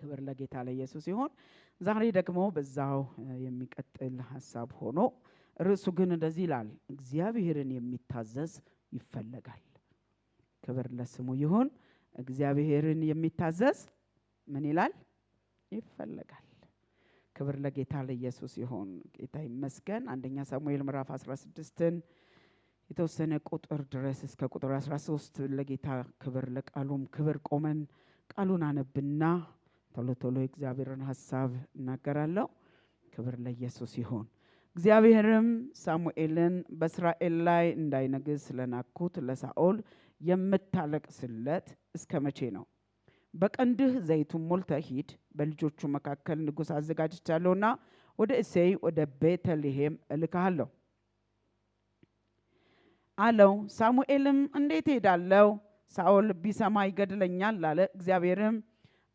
ክብር ለጌታ ለኢየሱስ ይሁን። ዛሬ ደግሞ በዛው የሚቀጥል ሐሳብ ሆኖ ርዕሱ ግን እንደዚህ ይላል፣ እግዚአብሔርን የሚታዘዝ ይፈልጋል። ክብር ለስሙ ይሁን። እግዚአብሔርን የሚታዘዝ ምን ይላል? ይፈልጋል። ክብር ለጌታ ለኢየሱስ ይሁን። ጌታ ይመስገን። አንደኛ ሳሙኤል ምዕራፍ 16ን የተወሰነ ቁጥር ድረስ እስከ ቁጥር 13 ለጌታ ክብር ለቃሉም ክብር ቆመን ቃሉን አነብና ቶሎ ቶሎ እግዚአብሔርን ሐሳብ እናገራለሁ። ክብር ለኢየሱስ ይሁን። እግዚአብሔርም ሳሙኤልን በእስራኤል ላይ እንዳይነግስ ለናኩት ለሳኦል የምታለቅስለት እስከ መቼ ነው? በቀንድህ ዘይቱን ሞልተህ ሂድ፣ በልጆቹ መካከል ንጉሥ አዘጋጅቻለሁና ወደ እሴይ ወደ ቤተልሔም እልክሃለሁ አለው። ሳሙኤልም እንዴት ሄዳለሁ? ሳኦል ቢሰማ ይገድለኛል አለ። እግዚአብሔርም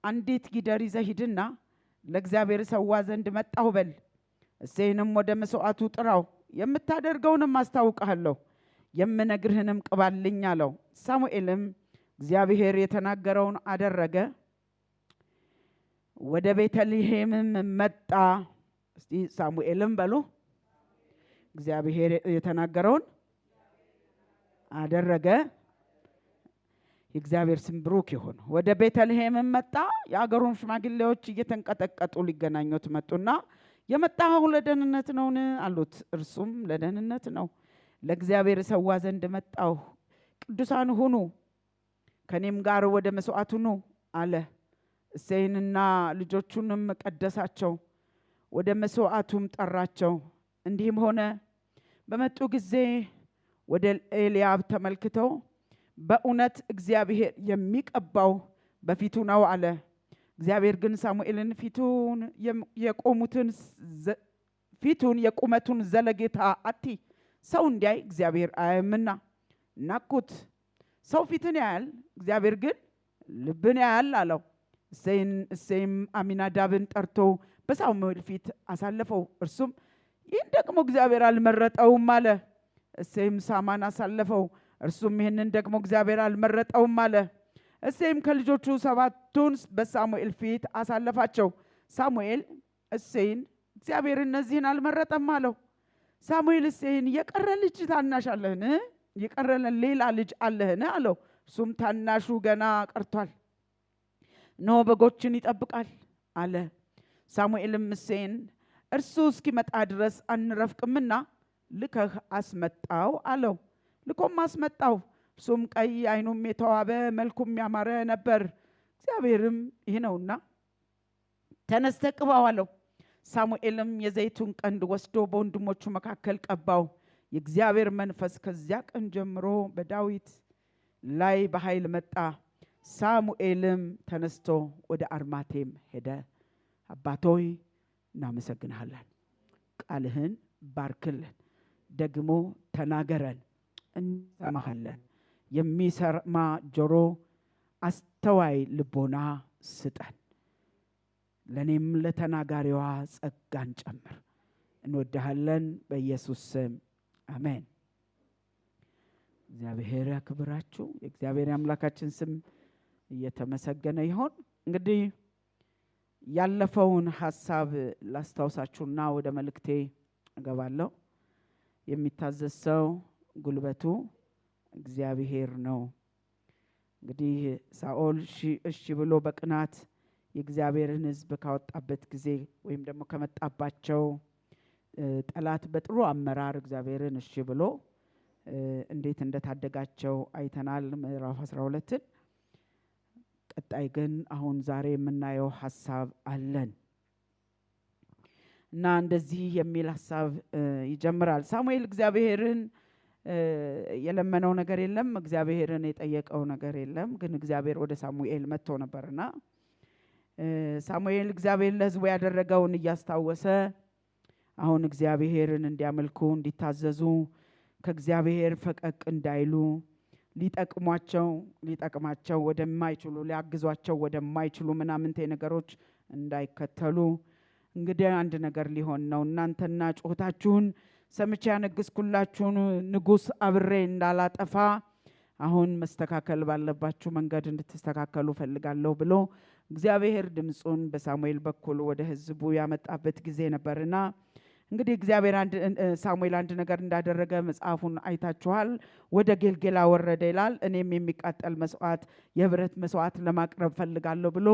አንዲት ጊደር ይዘህ ሂድና ለእግዚአብሔር ሰዋ ዘንድ መጣሁ በል፣ እሴይንም ወደ መስዋዕቱ ጥራው፣ የምታደርገውንም አስታውቅሃለሁ፣ የምነግርህንም ቅባልኝ አለው። ሳሙኤልም እግዚአብሔር የተናገረውን አደረገ። ወደ ቤተልሔምም መጣ። እስቲ ሳሙኤልም በሉ፣ እግዚአብሔር የተናገረውን አደረገ። የእግዚአብሔር ስም ብሩክ ይሁን። ወደ ቤተልሔምም መጣ። የአገሩን ሽማግሌዎች እየተንቀጠቀጡ ሊገናኙት መጡና የመጣኸው ለደህንነት ነውን አሉት። እርሱም ለደህንነት ነው፣ ለእግዚአብሔር ሰዋ ዘንድ መጣሁ። ቅዱሳን ሁኑ፣ ከኔም ጋር ወደ መስዋዕቱ ኑ አለ። እሴይንና ልጆቹንም ቀደሳቸው፣ ወደ መስዋዕቱም ጠራቸው። እንዲህም ሆነ በመጡ ጊዜ ወደ ኤልያብ ተመልክተው በእውነት እግዚአብሔር የሚቀባው በፊቱ ነው አለ። እግዚአብሔር ግን ሳሙኤልን ፊቱን የቁመቱን ዘለጌታ አቲ ሰው እንዲያይ እግዚአብሔር አያምና ናኩት። ሰው ፊትን ያያል፣ እግዚአብሔር ግን ልብን ያያል አለው። እሴይም አሚናዳብን ጠርቶ በሳሙኤል ፊት አሳለፈው። እርሱም ይህን ደግሞ እግዚአብሔር አልመረጠውም አለ። እሴይም ሳማን አሳለፈው። እርሱም ይህንን ደግሞ እግዚአብሔር አልመረጠውም አለ። እሴይም ከልጆቹ 7ቱን በሳሙኤል ፊት አሳለፋቸው። ሳሙኤል እሴይን እግዚአብሔር እነዚህን አልመረጠም አለው። ሳሙኤል እሴይን የቀረ ልጅ ታናሽ አለህን? የቀረ ሌላ ልጅ አለህን አለው። እሱም ታናሹ ገና ቀርቷል፣ እነሆ በጎችን ይጠብቃል አለ። ሳሙኤልም እሴይን እርሱ እስኪመጣ ድረስ አንረፍቅምና ልከህ አስመጣው አለው። ልኮም አስመጣው። እርሱም ቀይ፣ ዓይኑም የተዋበ መልኩም ያማረ ነበር። እግዚአብሔርም ይህ ነውና ተነስተህ ቅባው አለው። ሳሙኤልም የዘይቱን ቀንድ ወስዶ በወንድሞቹ መካከል ቀባው። የእግዚአብሔር መንፈስ ከዚያ ቀን ጀምሮ በዳዊት ላይ በኃይል መጣ። ሳሙኤልም ተነስቶ ወደ አርማቴም ሄደ። አባቶይ እናመሰግንሃለን፣ ቃልህን ባርክልን፣ ደግሞ ተናገረን፣ እንሰማሃለን። የሚሰማ ጆሮ፣ አስተዋይ ልቦና ስጠን። ለኔም ለተናጋሪዋ ጸጋን ጨምር። እንወድሃለን በኢየሱስ ስም አሜን። እግዚአብሔር ያክብራችሁ። የእግዚአብሔር አምላካችን ስም እየተመሰገነ ይሁን። እንግዲህ ያለፈውን ሐሳብ ላስታውሳችሁና ወደ መልእክቴ እገባለሁ። የሚታዘዝ ሰው ጉልበቱ እግዚአብሔር ነው። እንግዲህ ሳኦል እሺ ብሎ በቅናት የእግዚአብሔርን ሕዝብ ካወጣበት ጊዜ ወይም ደግሞ ከመጣባቸው ጠላት በጥሩ አመራር እግዚአብሔርን እሺ ብሎ እንዴት እንደታደጋቸው አይተናል ምዕራፍ 12ን። ቀጣይ ግን አሁን ዛሬ የምናየው ሐሳብ አለን እና እንደዚህ የሚል ሐሳብ ይጀምራል። ሳሙኤል እግዚአብሔርን የለመነው ነገር የለም፣ እግዚአብሔርን የጠየቀው ነገር የለም። ግን እግዚአብሔር ወደ ሳሙኤል መጥቶ ነበርና ሳሙኤል እግዚአብሔር ለሕዝቡ ያደረገውን እያስታወሰ አሁን እግዚአብሔርን እንዲያመልኩ እንዲታዘዙ ከእግዚአብሔር ፈቀቅ እንዳይሉ ሊጠቅማቸው ወደማይችሉ ሊያግዟቸው ወደማይችሉ ምናምንቴ ነገሮች እንዳይከተሉ እንግዲህ አንድ ነገር ሊሆን ነው። እናንተና ጩኸታችሁን ሰምቼ ያነግስኩላችሁን ንጉሥ አብሬ እንዳላጠፋ አሁን መስተካከል ባለባችሁ መንገድ እንድትስተካከሉ ፈልጋለሁ ብሎ እግዚአብሔር ድምጹን በሳሙኤል በኩል ወደ ሕዝቡ ያመጣበት ጊዜ ነበርና እንግዲህ እግዚአብሔር ሳሙኤል አንድ ነገር እንዳደረገ መጽሐፉን አይታችኋል። ወደ ጌልጌላ ወረደ ይላል። እኔም የሚቃጠል መስዋዕት የብረት መስዋዕት ለማቅረብ ፈልጋለሁ ብሎ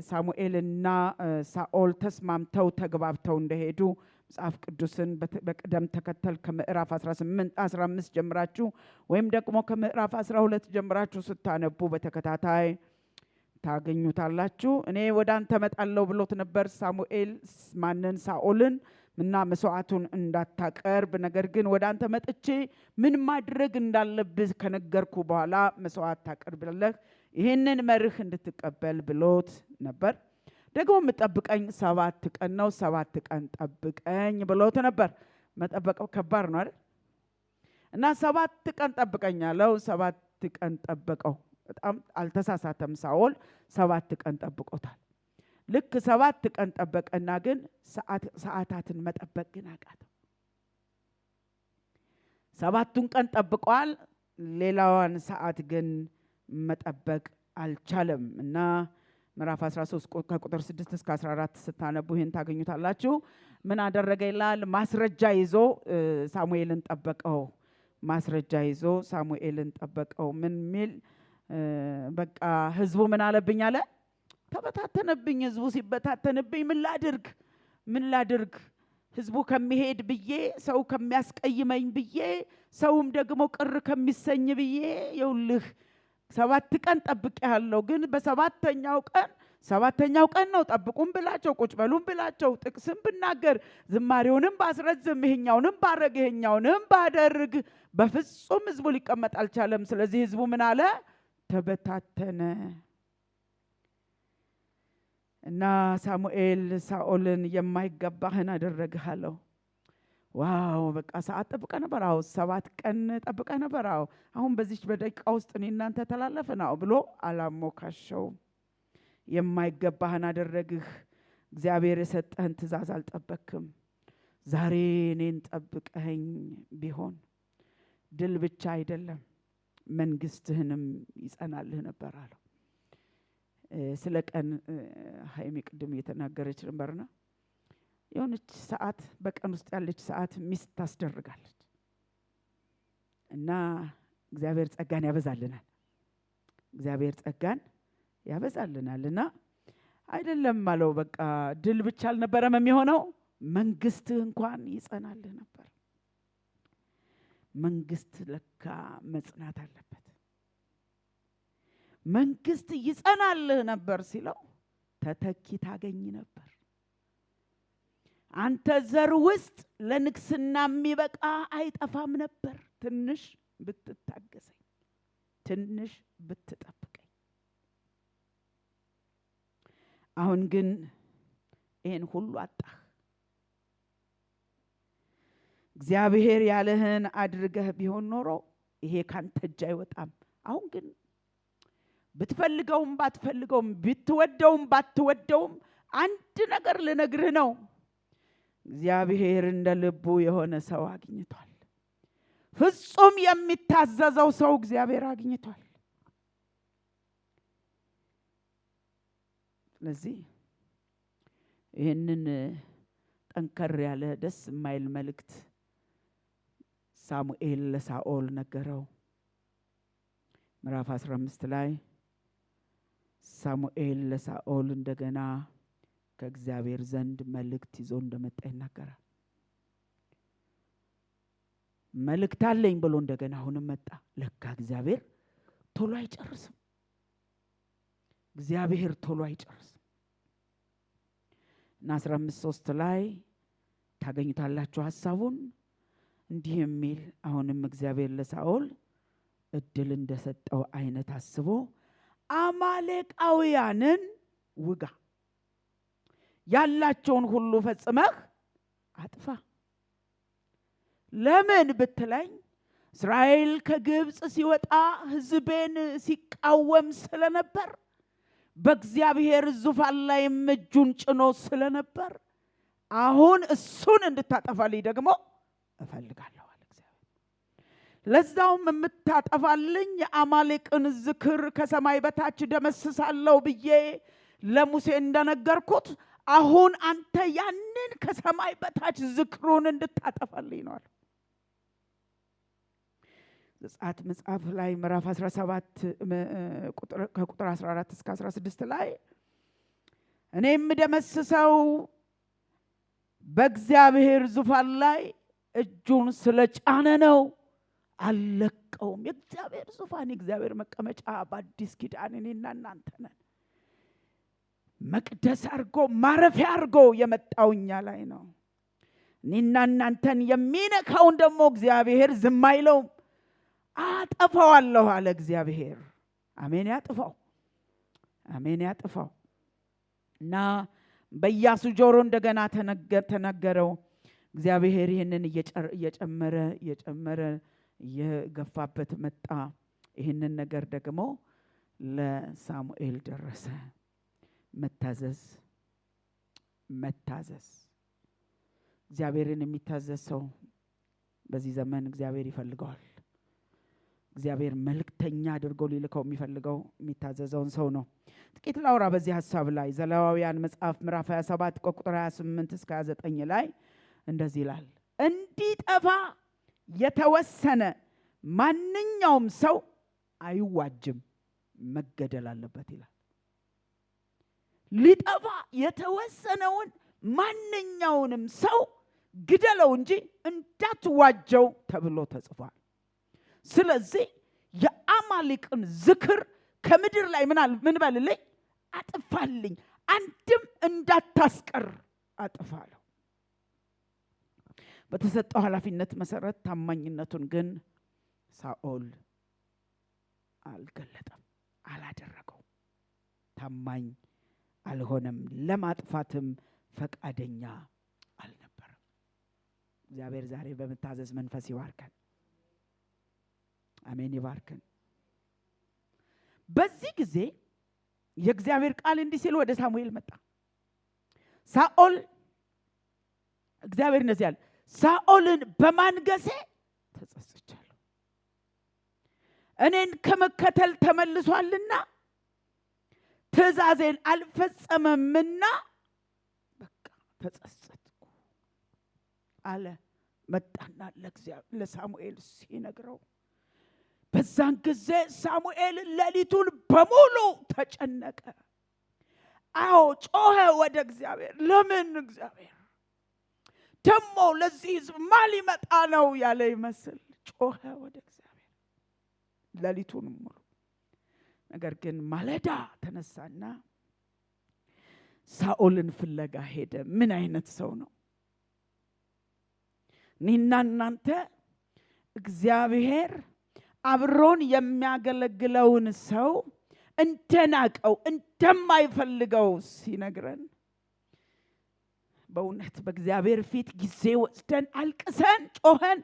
ሳሙኤልና ሳኦል ተስማምተው ተግባብተው እንደሄዱ መጽሐፍ ቅዱስን በቅደም ተከተል ከምዕራፍ 15 ጀምራችሁ ወይም ደግሞ ከምዕራፍ 12 ጀምራችሁ ስታነቡ በተከታታይ ታገኙታላችሁ። እኔ ወደ አንተ መጣለሁ ብሎት ነበር ሳሙኤል ሳኦልን እና መስዋዕቱን እንዳታቀርብ፣ ነገር ግን ወደ አንተ መጥቼ ምን ማድረግ እንዳለብህ ከነገርኩ በኋላ መስዋዕት ታቀርብለህ፣ ይህንን መርህ እንድትቀበል ብሎት ነበር። ደግሞ የምጠብቀኝ 7 ቀን ነው፣ 7 ቀን ጠብቀኝ ብሎት ነበር። መጠበቀው ከባድ ነው አይደል? እና 7 ቀን ጠብቀኝ አለው። 7 ቀን ጠበቀው። በጣም አልተሳሳተም። ሳኦል 7 ቀን ጠብቆታል። ልክ 7 ቀን ጠበቀና ግን ሰዓታትን መጠበቅ ግን አቃተው። 7ቱን ቀን ጠብቋል፣ ሌላዋን ሰዓት ግን መጠበቅ አልቻለም። እና ምዕራፍ 13 ከቁጥር 6 እስከ 14 ስታነቡ ይሄን ታገኙታላችሁ። ምን አደረገ ይላል? ማስረጃ ይዞ ሳሙኤልን ጠበቀው። ማስረጃ ይዞ ሳሙኤልን ጠበቀው። ምን ሚል በቃ ህዝቡ ምን አለብኝ አለ? ተበታተነብኝ። ህዝቡ ሲበታተንብኝ ምን ላድርግ? ህዝቡ ከሚሄድ ብዬ፣ ሰው ከሚያስቀይመኝ ብዬ፣ ሰውም ደግሞ ቅር ከሚሰኝ ብዬ ይውልህ 7 ቀን ጠብቄያለሁ። ግን በሰባተኛው ቀን ነው ጠብቁም ብላቸው፣ ቁጭ በሉም ብላቸው፣ ጥቅስም ብናገር፣ ዝማሬውንም ባስረዝም፣ ይሄኛውንም ባረግ፣ ይሄኛውንም ባደርግ በፍጹም ህዝቡ ሊቀመጥ አልቻለም። ስለዚህ ህዝቡ ምን አለ? ተበታተነ። እና ሳሙኤል ሳኦልን የማይገባህን አደረግህ አለው። ዋው በቃ ሰዓት ጠብቀህ ነበር? አዎ 7 ቀን ጠብቀህ ነበር? አዎ አሁን በዚች በደቂቃ ውስጥ እኔ እናንተ ተላለፈን? አዎ ብሎ አላሞካሸው። የማይገባህን አደረግህ። እግዚአብሔር የሰጠህን ትእዛዝ አልጠበክም። ዛሬ እኔን ጠብቀኸኝ ቢሆን ድል ብቻ አይደለም መንግስትህንም ይጸናልህ ነበር አለው። ስለ ቀን ሃይሚ ቅድም እየተናገረች ነበርና የሆነች ሰዓት በቀን ውስጥ ያለች ሰዓት ሚስት ታስደርጋለች። እና እግዚአብሔር ጸጋን ያበዛልናል። እና አይደለም አለው በቃ ድል ብቻ አልነበረም የሚሆነው፣ መንግስትህ እንኳን ይጸናልህ ነበር። መንግስት ለካ መጽናት አለበት። መንግስት ይጸናልህ ነበር ሲለው ተተኪ ታገኝ ነበር። አንተ ዘር ውስጥ ለንግስና የሚበቃ አይጠፋም ነበር። ትንሽ ብትታገሰኝ፣ ትንሽ ብትጠብቀኝ። አሁን ግን ይሄን ሁሉ አጣህ። እግዚአብሔር ያለህን አድርገህ ቢሆን ኖሮ ይሄ ካንተ እጅ አይወጣም። አሁን ግን ብትፈልገውም ባትፈልገውም፣ ብትወደውም ባትወደውም አንድ ነገር ልነግርህ ነው። እግዚአብሔር እንደ ልቡ የሆነ ሰው አግኝቷል። ፍጹም የሚታዘዘው ሰው እግዚአብሔር አግኝቷል። ስለዚህ ይህንን ጠንከር ያለ ደስ የማይል መልእክት ሳሙኤል ለሳኦል ነገረው። ምዕራፍ 15 ላይ ሳሙኤል ለሳኦል እንደገና ከእግዚአብሔር ዘንድ መልእክት ይዞ እንደመጣ ይናገራል። መልእክት አለኝ ብሎ እንደገና አሁንም መጣ። ለካ እግዚአብሔር ቶሎ አይጨርስም። እና 15:3 ላይ ታገኙታላችሁ ሐሳቡን እንዲህ የሚል አሁንም እግዚአብሔር ለሳኦል እድል እንደሰጠው አይነት አስቦ አማሌቃውያንን ውጋ፣ ያላቸውን ሁሉ ፈጽመህ አጥፋ። ለምን ብትለኝ እስራኤል ከግብጽ ሲወጣ ሕዝቤን ሲቃወም ስለነበር፣ በእግዚአብሔር ዙፋን ላይ እጁን ጭኖ ስለነበር አሁን እሱን እንድታጠፋልኝ ደግሞ እፈልጋለሁ አለ እግዚአብሔር። ለዛውም የምታጠፋልኝ የአማሌቅን ዝክር ከሰማይ በታች ደመስሳለሁ ብዬ ለሙሴ እንደነገርኩት አሁን አንተ ያንን ከሰማይ በታች ዝክሩን እንድታጠፋልኝ ነው አለ። ዘጸአት መጽሐፍ ላይ ምዕራፍ 17 ከቁጥር 14 እስከ 16 ላይ እኔም ደመስሰው በእግዚአብሔር ዙፋን ላይ እጁን ስለጫነ ነው አልለቀውም። የእግዚአብሔር ዙፋን የእግዚአብሔር መቀመጫ በአዲስ ኪዳን እኔና እናንተ ነን። መቅደስ አድርጎ ማረፊያ አድርጎ የመጣው እኛ ላይ ነው። እኔና እናንተን የሚነካውን ደግሞ እግዚአብሔር ዝም አይለውም። አጠፋዋለሁ አለ እግዚአብሔር። አሜን ያጥፋው፣ አሜን ያጥፋው። እና በኢያሱ ጆሮ እንደገና ተነገረው። እግዚአብሔር ይህንን እየጨመረ እየገፋበት መጣ። ይህንን ነገር ደግሞ ለሳሙኤል ደረሰ። መታዘዝ እግዚአብሔርን የሚታዘዝ ሰው በዚህ ዘመን እግዚአብሔር ይፈልገዋል። እግዚአብሔር መልእክተኛ አድርጎ ሊልከው የሚፈልገው የሚታዘዘውን ሰው ነው። ጥቂት ላውራ በዚህ ሐሳብ ላይ። ዘሌዋውያን መጽሐፍ ምዕራፍ 27 ቁጥር 28 እስከ 29 ላይ እንደዚህ ይላል። እንዲጠፋ የተወሰነ ማንኛውም ሰው አይዋጅም፣ መገደል አለበት ይላል። ሊጠፋ የተወሰነውን ማንኛውንም ሰው ግደለው እንጂ እንዳትዋጀው ተብሎ ተጽፏል። ስለዚህ የአማሌቅን ዝክር ከምድር ላይ ምን በልልኝ አጥፋልኝ፣ አንድም እንዳታስቀር አጥፋለሁ። በተሰጠው ኃላፊነት መሰረት ታማኝነቱን ግን ሳኦል አልገለጠም፣ አላደረገው። ታማኝ አልሆነም፣ ለማጥፋትም ፈቃደኛ አልነበረም። እግዚአብሔር ዛሬ በመታዘዝ መንፈስ ይባርከን። አሜን ይባርከን። በዚህ ጊዜ የእግዚአብሔር ቃል እንዲህ ሲል ወደ ሳሙኤል መጣ። ሳኦል እግዚአብሔር እንደዚህ ያለ ሳኦልን በማንገሴ ተጸጽቻለሁ፣ እኔን ከመከተል ተመልሷልና ትእዛዜን አልፈጸመምና በቃ ተጸጸትኩ አለ። መጣና ለሳሙኤል ሲነግረው በዛን ጊዜ ሳሙኤል ሌሊቱን በሙሉ ተጨነቀ። አዎ ጮኸ ወደ እግዚአብሔር። ለምን እግዚአብሔር ደሞ ለዚህ ሕዝብ ማን ሊመጣ ነው ያለ ይመስል ጮኸ ወደ እግዚአብሔር ሌሊቱን ሙሉ። ነገር ግን ማለዳ ተነሳና ሳኦልን ፍለጋ ሄደ። ምን አይነት ሰው ነው? እኔና እናንተ እግዚአብሔር አብሮን የሚያገለግለውን ሰው እንደናቀው እንደማይፈልገው ሲነግረን በእውነት በእግዚአብሔር ፊት ጊዜ ወስደን አልቅሰን ጮኸን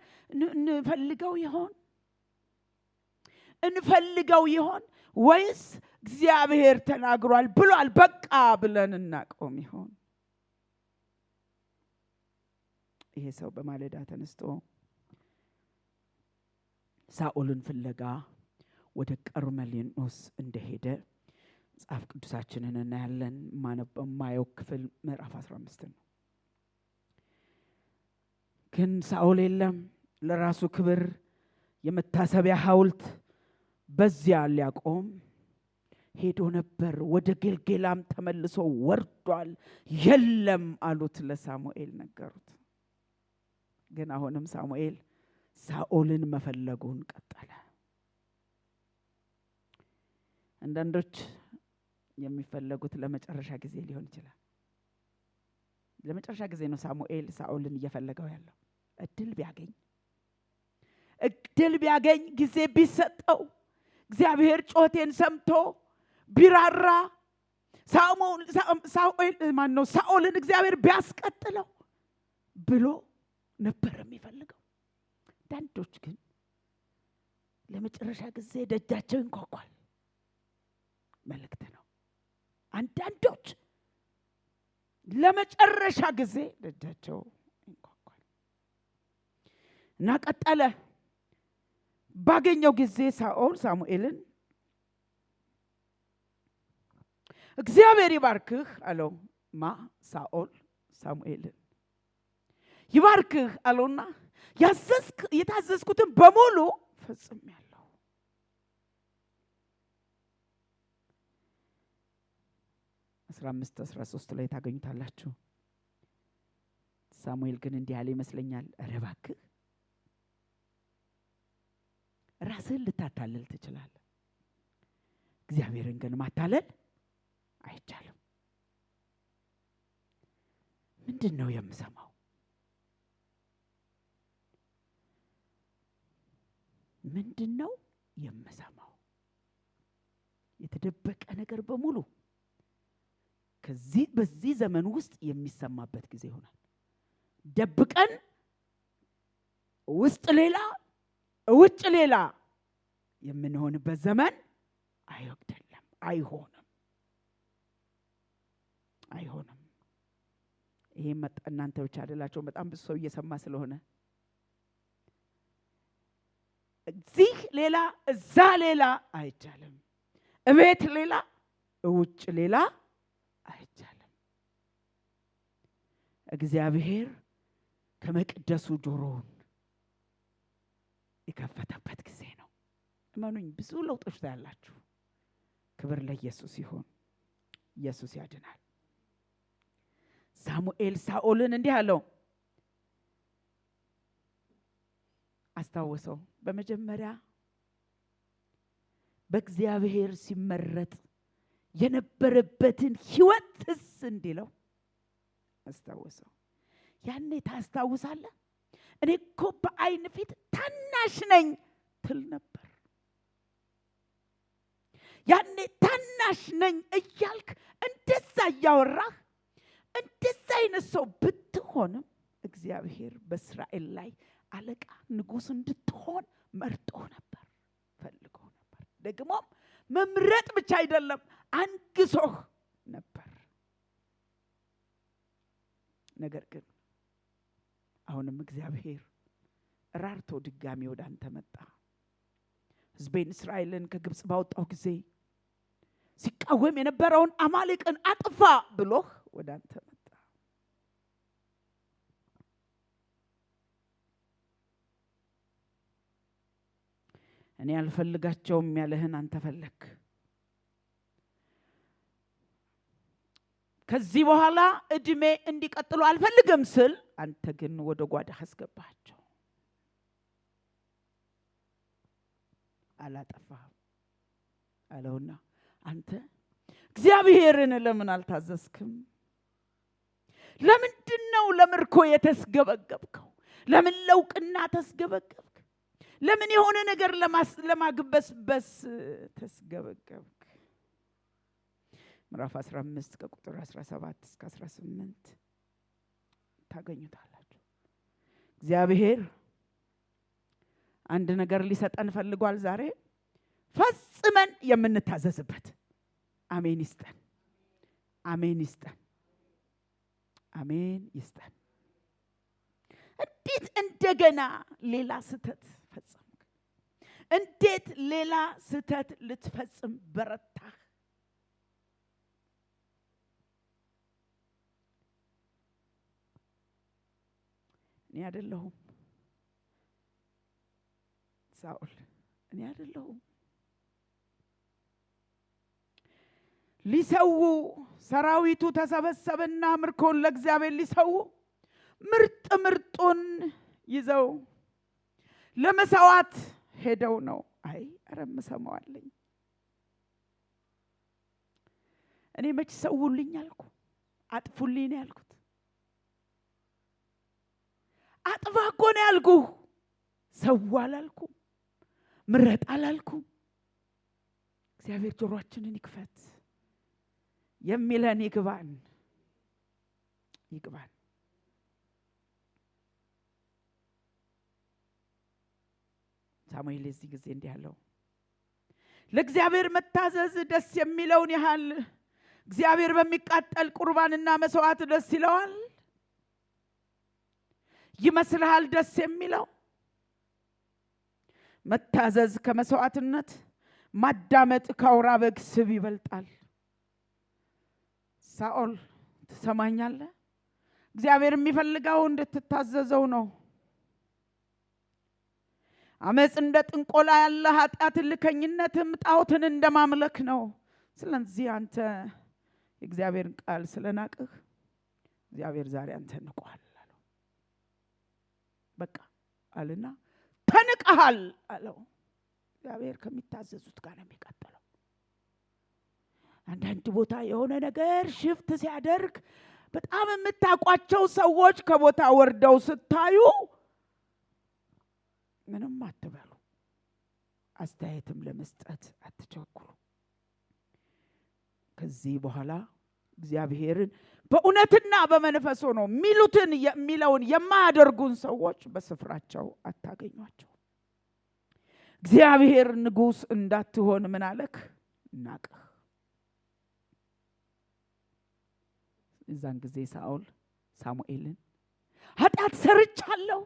እንፈልገው ይሆን ወይስ እግዚአብሔር ተናግሯል ብሏል በቃ ብለን እናቆም ይሆን? ይሄ ሰው በማለዳ ተነስቶ ሳኦልን ፍለጋ ወደ ቀርሜሎስ እንደሄደ መጽሐፍ ቅዱሳችንን እናያለን። ማየው ክፍል ምዕራፍ 15 ነው። ግን ሳኦል የለም። ለራሱ ክብር የመታሰቢያ ሐውልት በዚያ ሊያቆም ሄዶ ነበር። ወደ ጌልጌላም ተመልሶ ወርዷል። የለም አሉት፣ ለሳሙኤል ነገሩት። ግን አሁንም ሳሙኤል ሳኦልን መፈለጉን ቀጠለ። አንዳንዶች የሚፈለጉት ለመጨረሻ ጊዜ ሊሆን ይችላል። ለመጨረሻ ጊዜ ነው ሳሙኤል ሳኦልን እየፈለገው ያለው። እድል ቢያገኝ ጊዜ ቢሰጠው እግዚአብሔር ጮቴን ሰምቶ ቢራራ ሳኦልን እግዚአብሔር ቢያስቀጥለው ብሎ ነበር የሚፈልገው። አንዳንዶች ግን ለመጨረሻ ጊዜ ደጃቸው ይንኳኳል። መልእክት ነው። አንዳንዶች ለመጨረሻ ጊዜ ደጃቸው ይንኳኳል እና ቀጠለ። ባገኘው ጊዜ ሳኦል ሳሙኤልን እግዚአብሔር ይባርክህ አለው። ሳኦል ሳሙኤልን ይባርክህ አለውና የታዘዝኩትን በሙሉ ፈጽሜያለሁ። አስራ 13 ላይ ታገኙታላችሁ። ሳሙኤል ግን እንዲህ ያለ ይመስለኛል፣ ኧረ እባክህ ራስህን ልታታለል ትችላለህ፣ እግዚአብሔርን ግን ማታለል አይቻልም። ምንድን ነው የምሰማው? ምንድን ነው የምሰማው? የተደበቀ ነገር በሙሉ በዚህ ዘመን ውስጥ የሚሰማበት ጊዜ ይሆናል። ደብቀን ውስጥ ሌላ ውጭ ሌላ የምንሆንበት ዘመን አይወግደለም፣ አይሆንም። ይሄ እናንተ ብቻ አይደላችሁ፣ በጣም ብዙ ሰው እየሰማ ስለሆነ እዚህ ሌላ እዛ ሌላ አይቻልም፣ እቤት ሌላ ውጭ ሌላ አይቻልም። እግዚአብሔር ከመቅደሱ ጆሮውን የከፈተበት ጊዜ ነው። እመኑኝ፣ ብዙ ለውጦች ታያላችሁ። ክብር ለኢየሱስ ይሁን። ኢየሱስ ያድናል። ሳሙኤል ሳኦልን እንዲህ አለው፣ አስታወሰው። በመጀመሪያ በእግዚአብሔር ሲመረጥ የነበረበትን ሕይወትስ እንዲለው አስታወሰው። ያኔ ታስታውሳለህ፣ እኔ እኮ በዓይን ፊት ታናሽ ነኝ ትል ነበር። ያኔ ታናሽ ነኝ እያልክ እንደዛ እያወራህ እንደዛ አይነት ሰው ብትሆንም እግዚአብሔር በእስራኤል ላይ አለቃ ንጉሥ እንድትሆን መርጦ ነበር፣ ፈልጎ ነበር። ደግሞም መምረጥ ብቻ አይደለም፣ አንግሶህ ነበር። ነገር ግን አሁንም እግዚአብሔር ራርቶ ድጋሚ ወደ አንተ መጣ። ሕዝቤን እስራኤልን ከግብፅ ባወጣው ጊዜ ሲቃወም የነበረውን አማሌቅን አጥፋ ብሎህ ወደ አንተ መጣ። እኔ አልፈልጋቸውም ያለህን አንተ ፈለክ። ከዚህ በኋላ እድሜ እንዲቀጥሉ አልፈልግም ስል አንተ ግን ወደ ጓዳ አስገባቸው። አላጠፋህም አለውና አንተ እግዚአብሔርን ለምን አልታዘዝክም? ለምንድን ነው ለምርኮ የተስገበገብከው? ለምን ለውቅና ተስገበገብክ? ለምን የሆነ ነገር ለማግበስበስ ተስገበገብክ? ምዕራፍ 15 ከቁጥር 17 እስከ 18 ታገኙታላችሁ። እግዚአብሔር አንድ ነገር ሊሰጠን ፈልጓል ዛሬ፣ ፈጽመን የምንታዘዝበት። አሜን ይስጠን፣ አሜን ይስጠን፣ አሜን ይስጠን። እንዴት እንደገና ሌላ ስህተት ፈጸምክ? እንዴት ሌላ ስህተት ልትፈጽም በረታህ? እኔ አይደለሁም ሳኦል፣ እኔ አይደለሁም። ሊሰው ሰራዊቱ ተሰበሰበና ምርኮን ለእግዚአብሔር ሊሰው ምርጥ ምርጡን ይዘው ለመሰዋት ሄደው ነው። አይ አረም ሰማዋለኝ። እኔ መች ሰውልኝ አልኩ? አጥፉልኝ ነው ያልኩት። አጥፋ እኮ ነው ያልኩህ። ሰው አላልኩም፣ ምረጥ አላልኩም። እግዚአብሔር ጆሮአችንን ይክፈት፣ የሚለን ይግባን፣ ይግባን። ሳሙኤል እዚህ ጊዜ እንዲህ አለው፣ ለእግዚአብሔር መታዘዝ ደስ የሚለውን ያህል እግዚአብሔር በሚቃጠል ቁርባንና መስዋዕት ደስ ይለዋል? ይመስልሃል ደስ የሚለው? መታዘዝ ከመስዋዕትነት ማዳመጥ ከአውራ በግ ስብ ይበልጣል። ሳኦል ትሰማኛለህ? እግዚአብሔር የሚፈልገው እንድትታዘዘው ነው። አመጽ እንደ ጥንቆላ ያለ ኃጢአት ልከኝነትም ጣዖትን እንደማምለክ ነው። ስለዚህ አንተ የእግዚአብሔርን ቃል ስለናቅህ እግዚአብሔር ዛሬ አንተ ንቋል አለው። በቃ አለና ተንቀሃል አለው። እግዚአብሔር ከሚታዘዙት ጋር ነው የሚቀጥለው። አንዳንድ ቦታ የሆነ ነገር ሽፍት ሲያደርግ በጣም የምታቋቸው ሰዎች ከቦታ ወርደው ስታዩ ምንም አትበሉ። አስተያየትም ለመስጠት አትቸኩሉ። ከዚህ በኋላ እግዚአብሔርን በእውነትና በመንፈስ ሆነው የሚለውን የማያደርጉን ሰዎች በስፍራቸው አታገኟቸው። እግዚአብሔር ንጉሥ እንዳትሆን ምን አለክ? ናቅህ። እዛን ጊዜ ሳኦል ሳሙኤልን ኃጢአት ሰርቻለሁ፣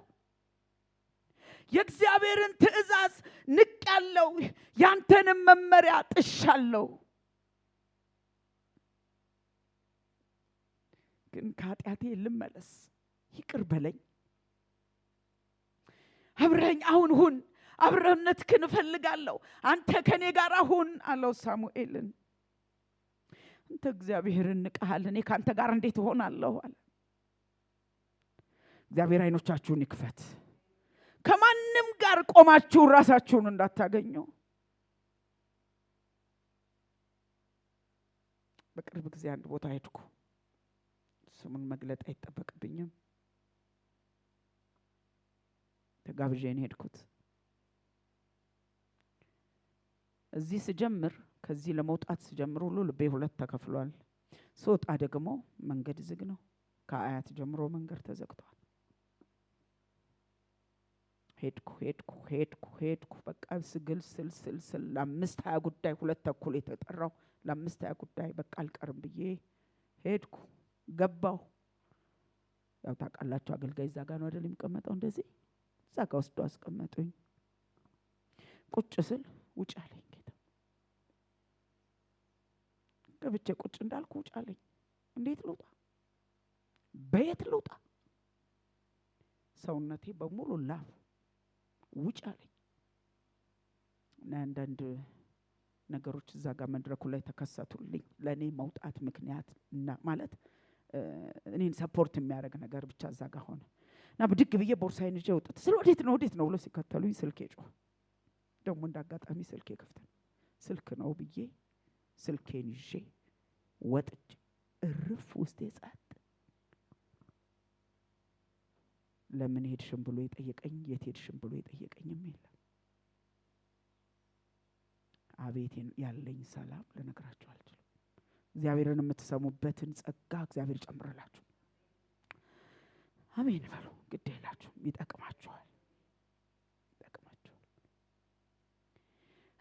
የእግዚአብሔርን ትእዛዝ ንቄያለሁ፣ ያንተንም መመሪያ ጥሻለሁ፣ ግን ከኃጢአቴ ልመለስ፣ ይቅር በለኝ፣ አብረኸኝ አሁን ሁን፣ አብረህነትህን እፈልጋለሁ፣ አንተ ከኔ ጋር ሁን አለው ሳሙኤልን። አንተ እግዚአብሔርን ንቀሃል፣ እኔ ካንተ ጋር እንዴት እሆናለሁ አለ። እግዚአብሔር አይኖቻችሁን ይክፈት። ከማንም ጋር ቆማችሁ ራሳችሁን እንዳታገኙ። በቅርብ ጊዜ አንድ ቦታ ሄድኩ። ስሙን መግለጥ አይጠበቅብኝም። ተጋብዤ ነው ሄድኩት። እዚህ ስጀምር ከዚህ ለመውጣት ስጀምር ሁሉ ልቤ ሁለት ተከፍሏል። ስወጣ ደግሞ መንገድ ዝግ ነው። ከአያት ጀምሮ መንገድ ተዘግቷል። ሄድኩ በቃ ስግል ስል ለ5:20 ጉዳይ 2:30 የተጠራው ለ5:20 ጉዳይ በቃ አልቀርም ብዬ ሄድኩ። ገባሁ። ያው ታውቃላችሁ አገልጋይ እዛ ጋር ነው አይደል የሚቀመጠው? እንደዚህ እዛ ጋር ወስዶ አስቀመጡኝ። ቁጭ ስል ውጭ አለኝ ጌታ። ገብቼ ቁጭ እንዳልኩ ውጭ አለኝ። እንዴት ልውጣ? በየት ልውጣ? ሰውነቴ በሙሉ ላፍ ውጭ አለኝ። እና አንዳንድ ነገሮች እዛ ጋር መድረኩ ላይ ተከሰቱልኝ። ለኔ መውጣት ምክንያት እና ማለት እኔን ሰፖርት የሚያደርግ ነገር ብቻ እዛ ጋር ሆነ። እና ብድግ ብዬ ቦርሳዬን ይዤ ወጣሁ። ወዴት ነው ብሎ ሲከተሉኝ ስልኬ ጮኸ። ደግሞ እንዳጋጣሚ ስልኬ ክፍት ነው። ስልክ ነው ብዬ ስልኬን ይዤ ወጥቼ እርፍ ውስጤ ጸጥ። ለምን ሄድሽም ብሎ የጠየቀኝ የት ሄድሽም ብሎ የጠየቀኝም የለም። አቤት ያለኝ ሰላም ልነግራችሁ አልችልም። እግዚአብሔርን የምትሰሙበትን ጸጋ እግዚአብሔር ጨምረላችሁ። አሜን በሉ። ግድ የላችሁ፣ ይጠቅማችኋል።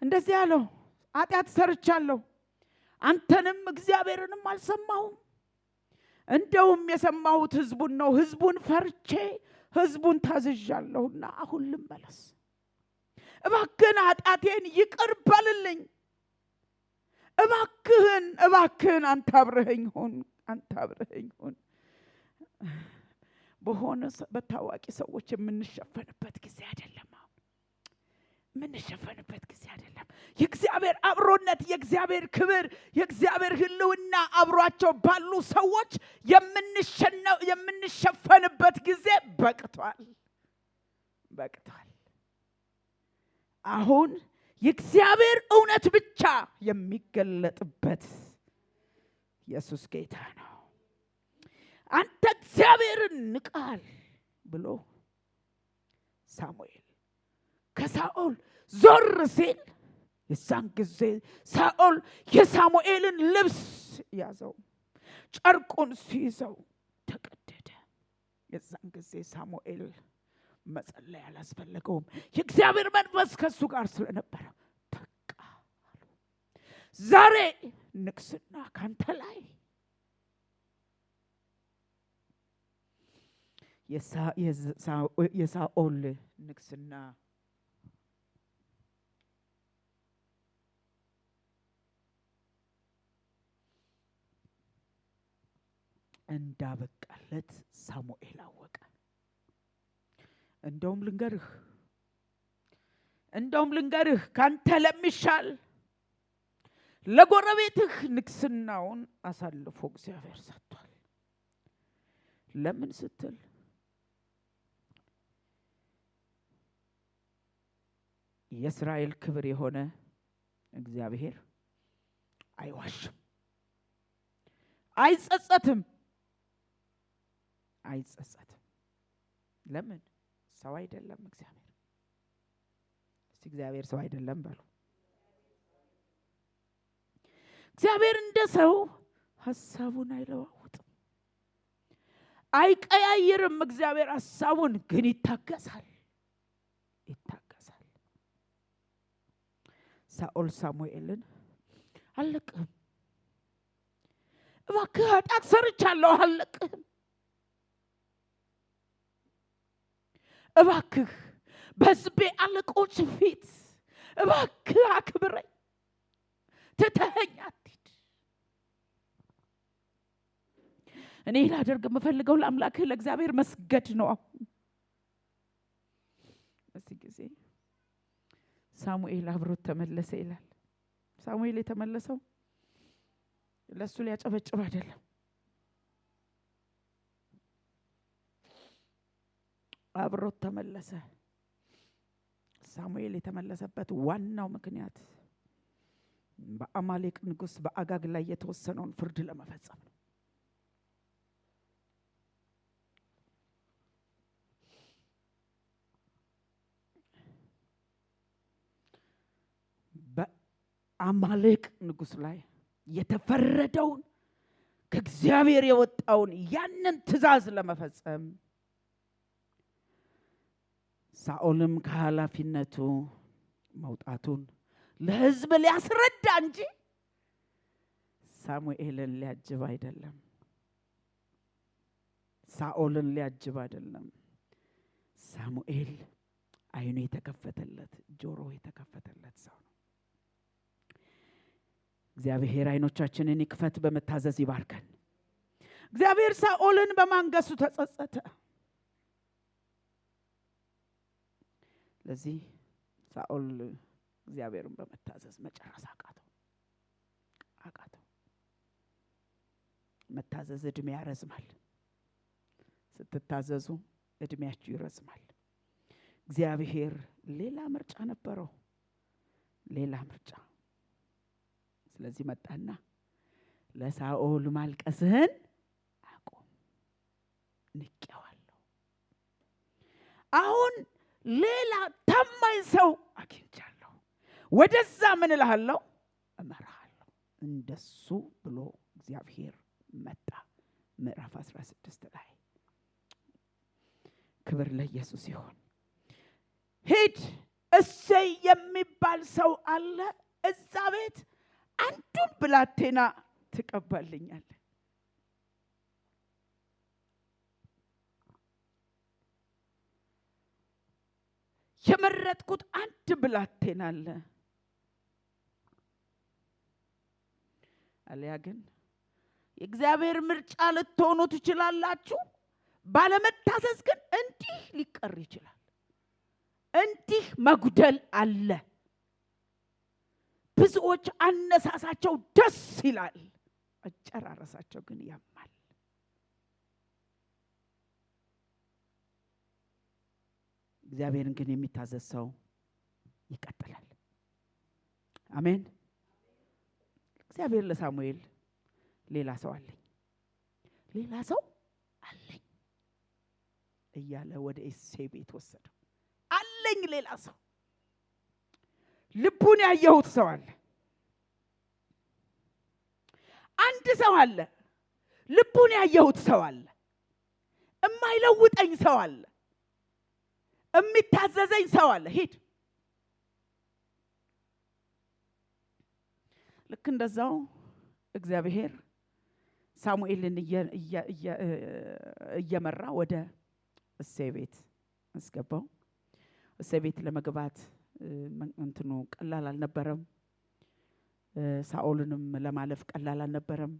እንደዚህ ያለው ኃጢአት ሰርቻለሁ፣ አንተንም እግዚአብሔርንም አልሰማሁም። እንደውም የሰማሁት ህዝቡን ነው። ህዝቡን ፈርቼ ህዝቡን ታዝዣለሁና አሁን ልመለስ። እባክህን ኃጢአቴን ይቅር በልልኝ። እባክህን አንተ አብረኸኝ ሁን። በሆነ በታዋቂ ሰዎች የምንሸፈንበት ጊዜ አይደለም። የምንሸፈንበት ጊዜ አይደለም። የእግዚአብሔር አብሮነት፣ የእግዚአብሔር ክብር፣ የእግዚአብሔር ህልውና አብሯቸው ባሉ ሰዎች የምንሸፈንበት ጊዜ በቅቷል። አሁን የእግዚአብሔር እውነት ብቻ የሚገለጥበት ኢየሱስ ጌታ ነው። አንተ እግዚአብሔርን ንቃል ብሎ ሳሙኤል ከሳኦል ዞር ሲል የዛን ጊዜ ሳኦል የሳሙኤልን ልብስ ያዘው፣ ጨርቁን ሲይዘው ተቀደደ። የዛን ጊዜ ሳሙኤል መጸለይ አላስፈለገውም። የእግዚአብሔር መንፈስ ከሱ ጋር ስለነበረ በቃ አሉ። ዛሬ ንግስና ካንተ ላይ የሳኦል ንግስና እንዳበቃለት ሳሙኤል አወቀ። እንደውም ልንገርህ ካንተ ለሚሻል ለጎረቤትህ ንግስናውን አሳልፎ እግዚአብሔር ሰጥቷል። ለምን ስትል የእስራኤል ክብር የሆነ እግዚአብሔር አይዋሽም፣ አይጸጸትም። ለምን? ሰው አይደለም እግዚአብሔር። እስቲ እግዚአብሔር ሰው አይደለም በሉ። እግዚአብሔር እንደ ሰው ሐሳቡን አይለዋውጥም፣ አይቀያየርም። እግዚአብሔር ሐሳቡን ግን ይታገሳል። ሳኦል ሳሙኤልን አለቅህም፣ እባክህ ኃጢአት ሰርቻለሁ፣ አለቅህም፣ እባክህ በሕዝቤ አለቆች ፊት እባክህ አክብረኝ፣ ትተኸኝ አትሂድ። እኔ ላደርግ የምፈልገው ለአምላክህ ለእግዚአብሔር መስገድ ነው። አሁን በዚህ ጊዜ ሳሙኤል አብሮት ተመለሰ ይላል። ሳሙኤል የተመለሰው ለሱ ሊያጨበጭብ አይደለም። አብሮት ተመለሰ። ሳሙኤል የተመለሰበት ዋናው ምክንያት በአማሌቅ ንጉስ በአጋግ ላይ የተወሰነውን ፍርድ ለመፈጸም ነው። በአማሌቅ ንጉስ ላይ የተፈረደውን ከእግዚአብሔር የወጣውን ያንን ትእዛዝ ለመፈጸም ሳኦልም ከኃላፊነቱ መውጣቱን ለሕዝብ ሊያስረዳ እንጂ ሳሙኤልን ሊያጅብ አይደለም። ሳኦልን ሊያጅብ አይደለም። ሳሙኤል አይኑ የተከፈተለት ጆሮ የተከፈተለት ሰው ነው። እግዚአብሔር አይኖቻችንን ይክፈት፣ በመታዘዝ ይባርከን። እግዚአብሔር ሳኦልን በማንገሱ ተጸጸተ። ለዚህ ሳኦል እግዚአብሔርን በመታዘዝ መጨረስ አቃተው። መታዘዝ እድሜ ያረዝማል። ስትታዘዙ እድሜያችሁ ይረዝማል። እግዚአብሔር ሌላ ምርጫ ነበረው፣ ሌላ ምርጫ። ስለዚህ መጣና ለሳኦል ማልቀስህን አቁም፣ ንቄዋለሁ። አሁን ሌላ ታማኝ ሰው አግኝቻለሁ፣ ወደዛ ምን እልሃለሁ እመራሃለሁ። እንደሱ ብሎ እግዚአብሔር መጣ። ምዕራፍ 16 ላይ ክብር ለኢየሱስ ይሁን። ሂድ፣ እሰይ የሚባል ሰው አለ እዛ ቤት፣ አንዱን ብላቴና ትቀበልኛለህ። የመረጥኩት አንድ ብላቴና አለ። አለያ ግን የእግዚአብሔር ምርጫ ልትሆኑ ትችላላችሁ። ባለመታዘዝ ግን እንዲህ ሊቀር ይችላል። እንዲህ መጉደል አለ። ብዙዎች አነሳሳቸው ደስ ይላል፣ አጨራረሳቸው ግን ያማል። እግዚአብሔርን ግን የሚታዘዝ ሰው ይቀጥላል። አሜን። እግዚአብሔር ለሳሙኤል ሌላ ሰው አለኝ እያለ ወደ እሴይ ቤት ወሰደው። አለኝ ሌላ ሰው፣ ልቡን ያየሁት ሰው አለ። አንድ ሰው አለ፣ ልቡን ያየሁት ሰው አለ። የማይለውጠኝ ሰው አለ፣ የሚታዘዘኝ ሰው አለ። ሂድ። ልክ እንደዛው እግዚአብሔር ሳሙኤልን እየመራ ወደ እሴይ ቤት አስገባው። እሴይ ቤት ለመግባት እንትኑ ቀላል አልነበረም። ሳኦልንም ለማለፍ ቀላል አልነበረም።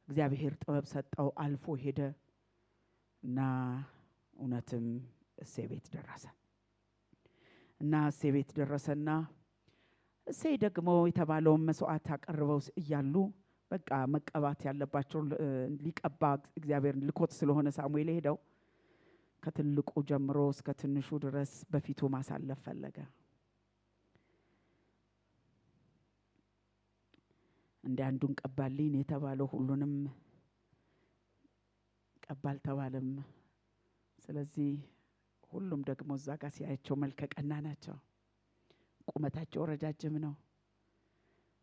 እግዚአብሔር ጥበብ ሰጠው፣ አልፎ ሄደ እና እውነትም እሴይ ቤት ደረሰ እና እሴይ ቤት ደረሰና እሴይ ደግሞ የተባለውን መስዋዕት አቀርበው እያሉ በቃ መቀባት ያለባቸው ሊቀባ እግዚአብሔር ልኮት ስለሆነ ሳሙኤል ሄደው ከትልቁ ጀምሮ እስከ ትንሹ ድረስ በፊቱ ማሳለፍ ፈለገ። እንደ አንዱን ቀባልኝ የተባለው ሁሉንም ቀባል ተባለም። ስለዚህ ሁሉም ደግሞ እዛ ጋር ሲያያቸው መልከ ቀና ናቸው፣ ቁመታቸው ረጃጅም ነው።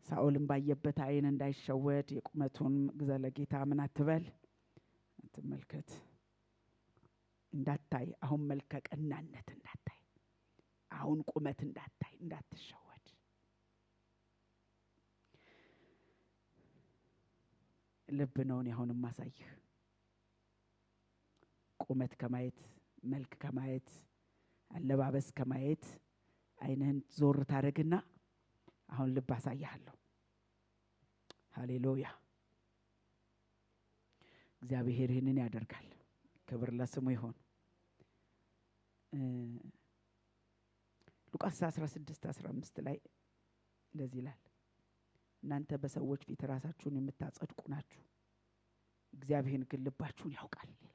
ሳኦልም ባየበት አይን እንዳይሸወድ የቁመቱን ዘለጌታ ምን አትበል አትመልከት፣ እንዳታይ አሁን መልከ ቀናነት እንዳታይ፣ አሁን ቁመት እንዳታይ፣ እንዳትሸወድ። ልብ ነው አሁንም ማሳይህ። ቁመት ከማየት መልክ ከማየት አለባበስ ከማየት አይንህን ዞር ታረግና አሁን ልብ አሳያለሁ። ሃሌሉያ! እግዚአብሔር ይህንን ያደርጋል። ክብር ለስሙ ይሁን። ሉቃስ 16:15 ላይ እንደዚህ ይላል፣ እናንተ በሰዎች ፊት ራሳችሁን የምታጸድቁ ናችሁ፣ እግዚአብሔር ግን ልባችሁን ያውቃል ይላል።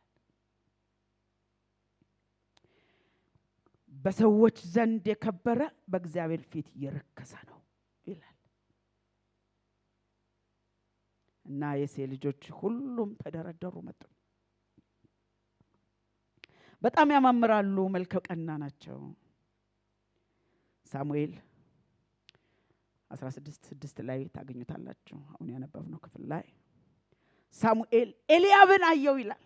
በሰዎች ዘንድ የከበረ በእግዚአብሔር ፊት የረከሰ ነው ይላል። እና የእሴይ ልጆች ሁሉም ተደረደሩ መጡ። በጣም ያማምራሉ፣ መልከ ቀና ናቸው። ሳሙኤል 16:6 ላይ ታገኙታላችሁ። አሁን ያነበብነው ክፍል ላይ ሳሙኤል ኤልያብን አየው ይላል።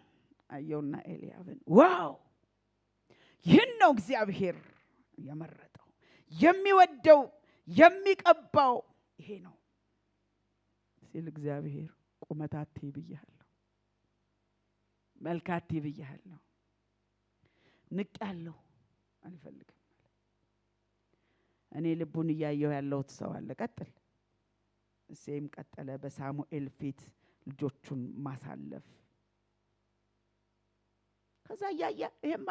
አየውና ኤልያብን ዋው፣ ይህን ነው እግዚአብሔር የመረጠው፣ የሚወደው፣ የሚቀባው ይሄ ነው ሲል እግዚአብሔር ቁመታቴ ብያለሁ፣ መልካቴ ብያለሁ፣ ንቄያለሁ፣ አልፈልግም። እኔ ልቡን እያየሁ ያለሁት ሰው አለ። ቀጥል። እሴይም ቀጠለ በሳሙኤል ፊት ልጆቹን ማሳለፍ። ከዛ ያያ ይሄም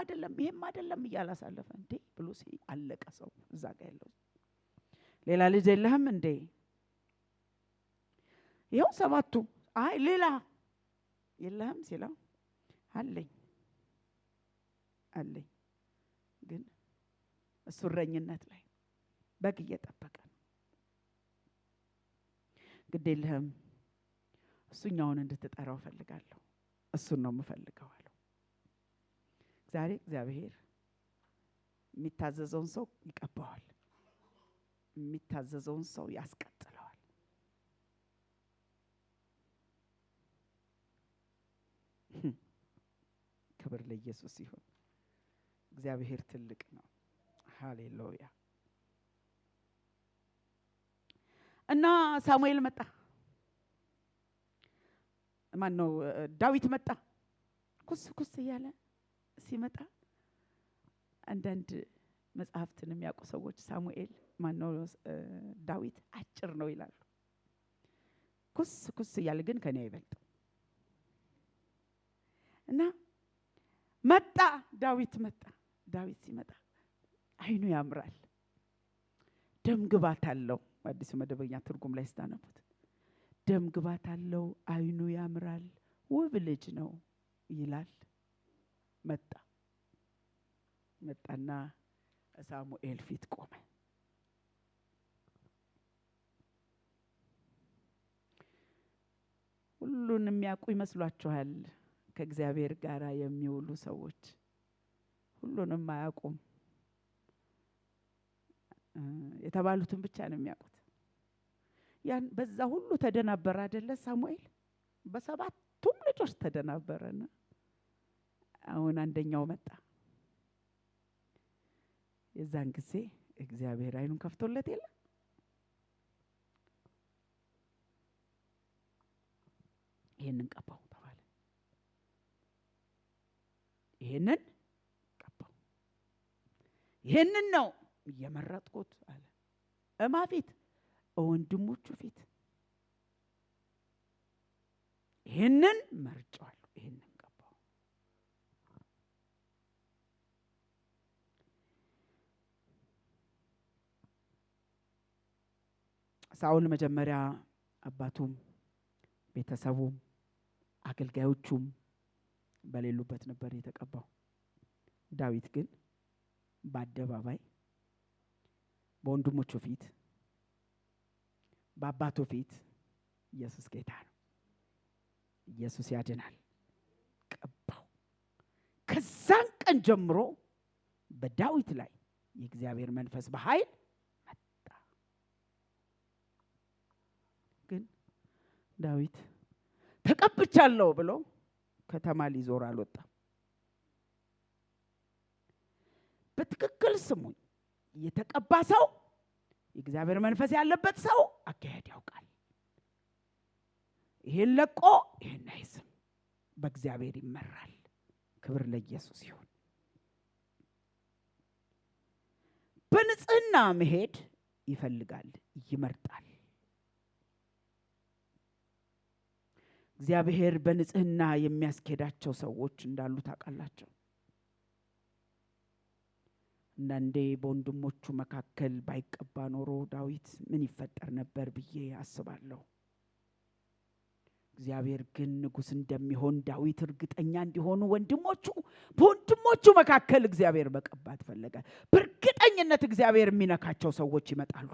አይደለም እያላሳለፈ እንዴ ብሎ አለቀ ሰው እዛ ጋር ያለው። ሌላ ልጅ የለህም እንዴ? ይኸው 7ቱ አይ ሌላ የለህም ሲለው አለኝ ግን እሱ እረኝነት ላይ በግ እየጠበቀ ነው። ግድ የለህም እሱኛውን እንድትጠራው ፈልጋለሁ፣ እሱን ነው የምፈልገው አለው። ዛሬ እግዚአብሔር የሚታዘዘውን ሰው ይቀባዋል፣ የሚታዘዘውን ሰው ያስቀጥለዋል። ክብር ለኢየሱስ ይሁን። እግዚአብሔር ትልቅ ነው። ሃሌሉያ። እና ሳሙኤል መጣ፣ ማን ነው ዳዊት መጣ። ኩስ እያለ ሲመጣ አንዳንድ መጽሐፍትን የሚያውቁ ሰዎች ሳሙኤል ማን ነው ዳዊት አጭር ነው ይላሉ። ኩስ እያለ ግን ከኔ አይበልጥ እና መጣ ዳዊት መጣ። ዳዊት ሲመጣ አይኑ ያምራል፣ ደም ግባት አለው። አዲስ መደበኛ ትርጉም ላይ ስታነቡት ደም ግባት አለው፣ አይኑ ያምራል፣ ውብ ልጅ ነው ይላል። መጣና ሳሙኤል ፊት ቆመ። ሁሉን የሚያውቁ ይመስሏችኋል? ከእግዚአብሔር ጋር የሚውሉ ሰዎች ሁሉንም አያውቁም። የተባሉትን ብቻ ነው የሚያውቁት። ያን በዛ ሁሉ ተደናበረ አይደለ? ሳሙኤል በ7ቱም ልጆች ተደናበረና አሁን አንደኛው መጣ። የዛን ጊዜ እግዚአብሔር አይኑን ከፍቶለት የለ ይሄንን ቀባው ተባለ። ይሄንን ቀባው፣ ይሄንን ነው የመረጥኩት አለ። እማ ፊት? ወንድሞቹ ፊት። ይሄንን መርጫለሁ፣ ይሄንን ቀባው። ሳኦል መጀመሪያ አባቱም ቤተሰቡም አገልጋዮቹም በሌሉበት ነበር የተቀባው። ዳዊት ግን በአደባባይ በወንድሞቹ ፊት በአባቱ ፊት ኢየሱስ ጌታ ነው፣ ኢየሱስ ያድናል ቀባው። ከዛን ቀን ጀምሮ በዳዊት ላይ የእግዚአብሔር መንፈስ በኃይል መጣ። ግን ዳዊት ተቀብቻለሁ ብሎ ከተማ ሊዞር አልወጣም። በትክክል ስሙኝ፣ የተቀባ ሰው የእግዚአብሔር መንፈስ ያለበት ሰው አካሄድ ያውቃል። ይሄን ለቆ ይሄን አይዝም፣ በእግዚአብሔር ይመራል። ክብር ለኢየሱስ ይሁን። በንጽህና መሄድ ይፈልጋል፣ ይመርጣል። እግዚአብሔር በንጽህና የሚያስኬዳቸው ሰዎች እንዳሉ ታውቃላችሁ። አንዳንዴ በወንድሞቹ መካከል ባይቀባ ኖሮ ዳዊት ምን ይፈጠር ነበር ብዬ አስባለሁ። እግዚአብሔር ግን ንጉሥ እንደሚሆን ዳዊት እርግጠኛ እንዲሆኑ በወንድሞቹ መካከል እግዚአብሔር መቀባት ፈለገ። በእርግጠኝነት እግዚአብሔር የሚነካቸው ሰዎች ይመጣሉ።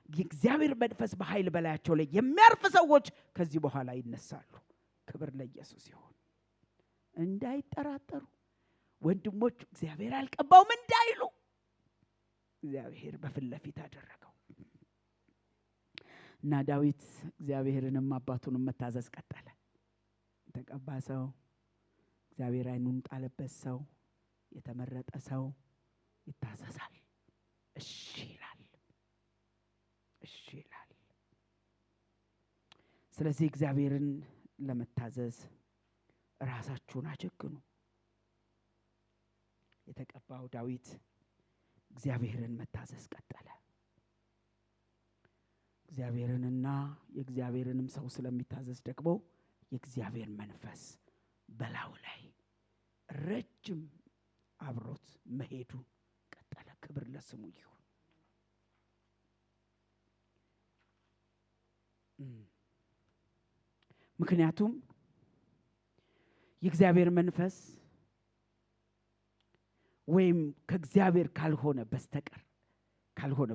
የእግዚአብሔር መንፈስ በኃይል በላያቸው ላይ የሚያርፍ ሰዎች ከዚህ በኋላ ይነሳሉ። ክብር ለኢየሱስ ይሁን። እንዳይጠራጠሩ ወንድሞቹ እግዚአብሔር አልቀባውም እንዳይሉ እግዚአብሔር በፊት ለፊት አደረገው እና ዳዊት እግዚአብሔርንም አባቱንም መታዘዝ ቀጠለ። የተቀባ ሰው፣ እግዚአብሔር አይኑን ጣለበት ሰው፣ የተመረጠ ሰው ይታዘዛል፣ እሺ ይላል። ስለዚህ እግዚአብሔርን ለመታዘዝ ራሳችሁን አጀግኑ። የተቀባው ዳዊት እግዚአብሔርን መታዘዝ ቀጠለ። እግዚአብሔርንና የእግዚአብሔርንም ሰው ስለሚታዘዝ ደግሞ የእግዚአብሔር መንፈስ በላዩ ላይ ረጅም አብሮት መሄዱ ቀጠለ። ክብር ለስሙ ይሁን። ምክንያቱም የእግዚአብሔር መንፈስ ወይም ከእግዚአብሔር ካልሆነ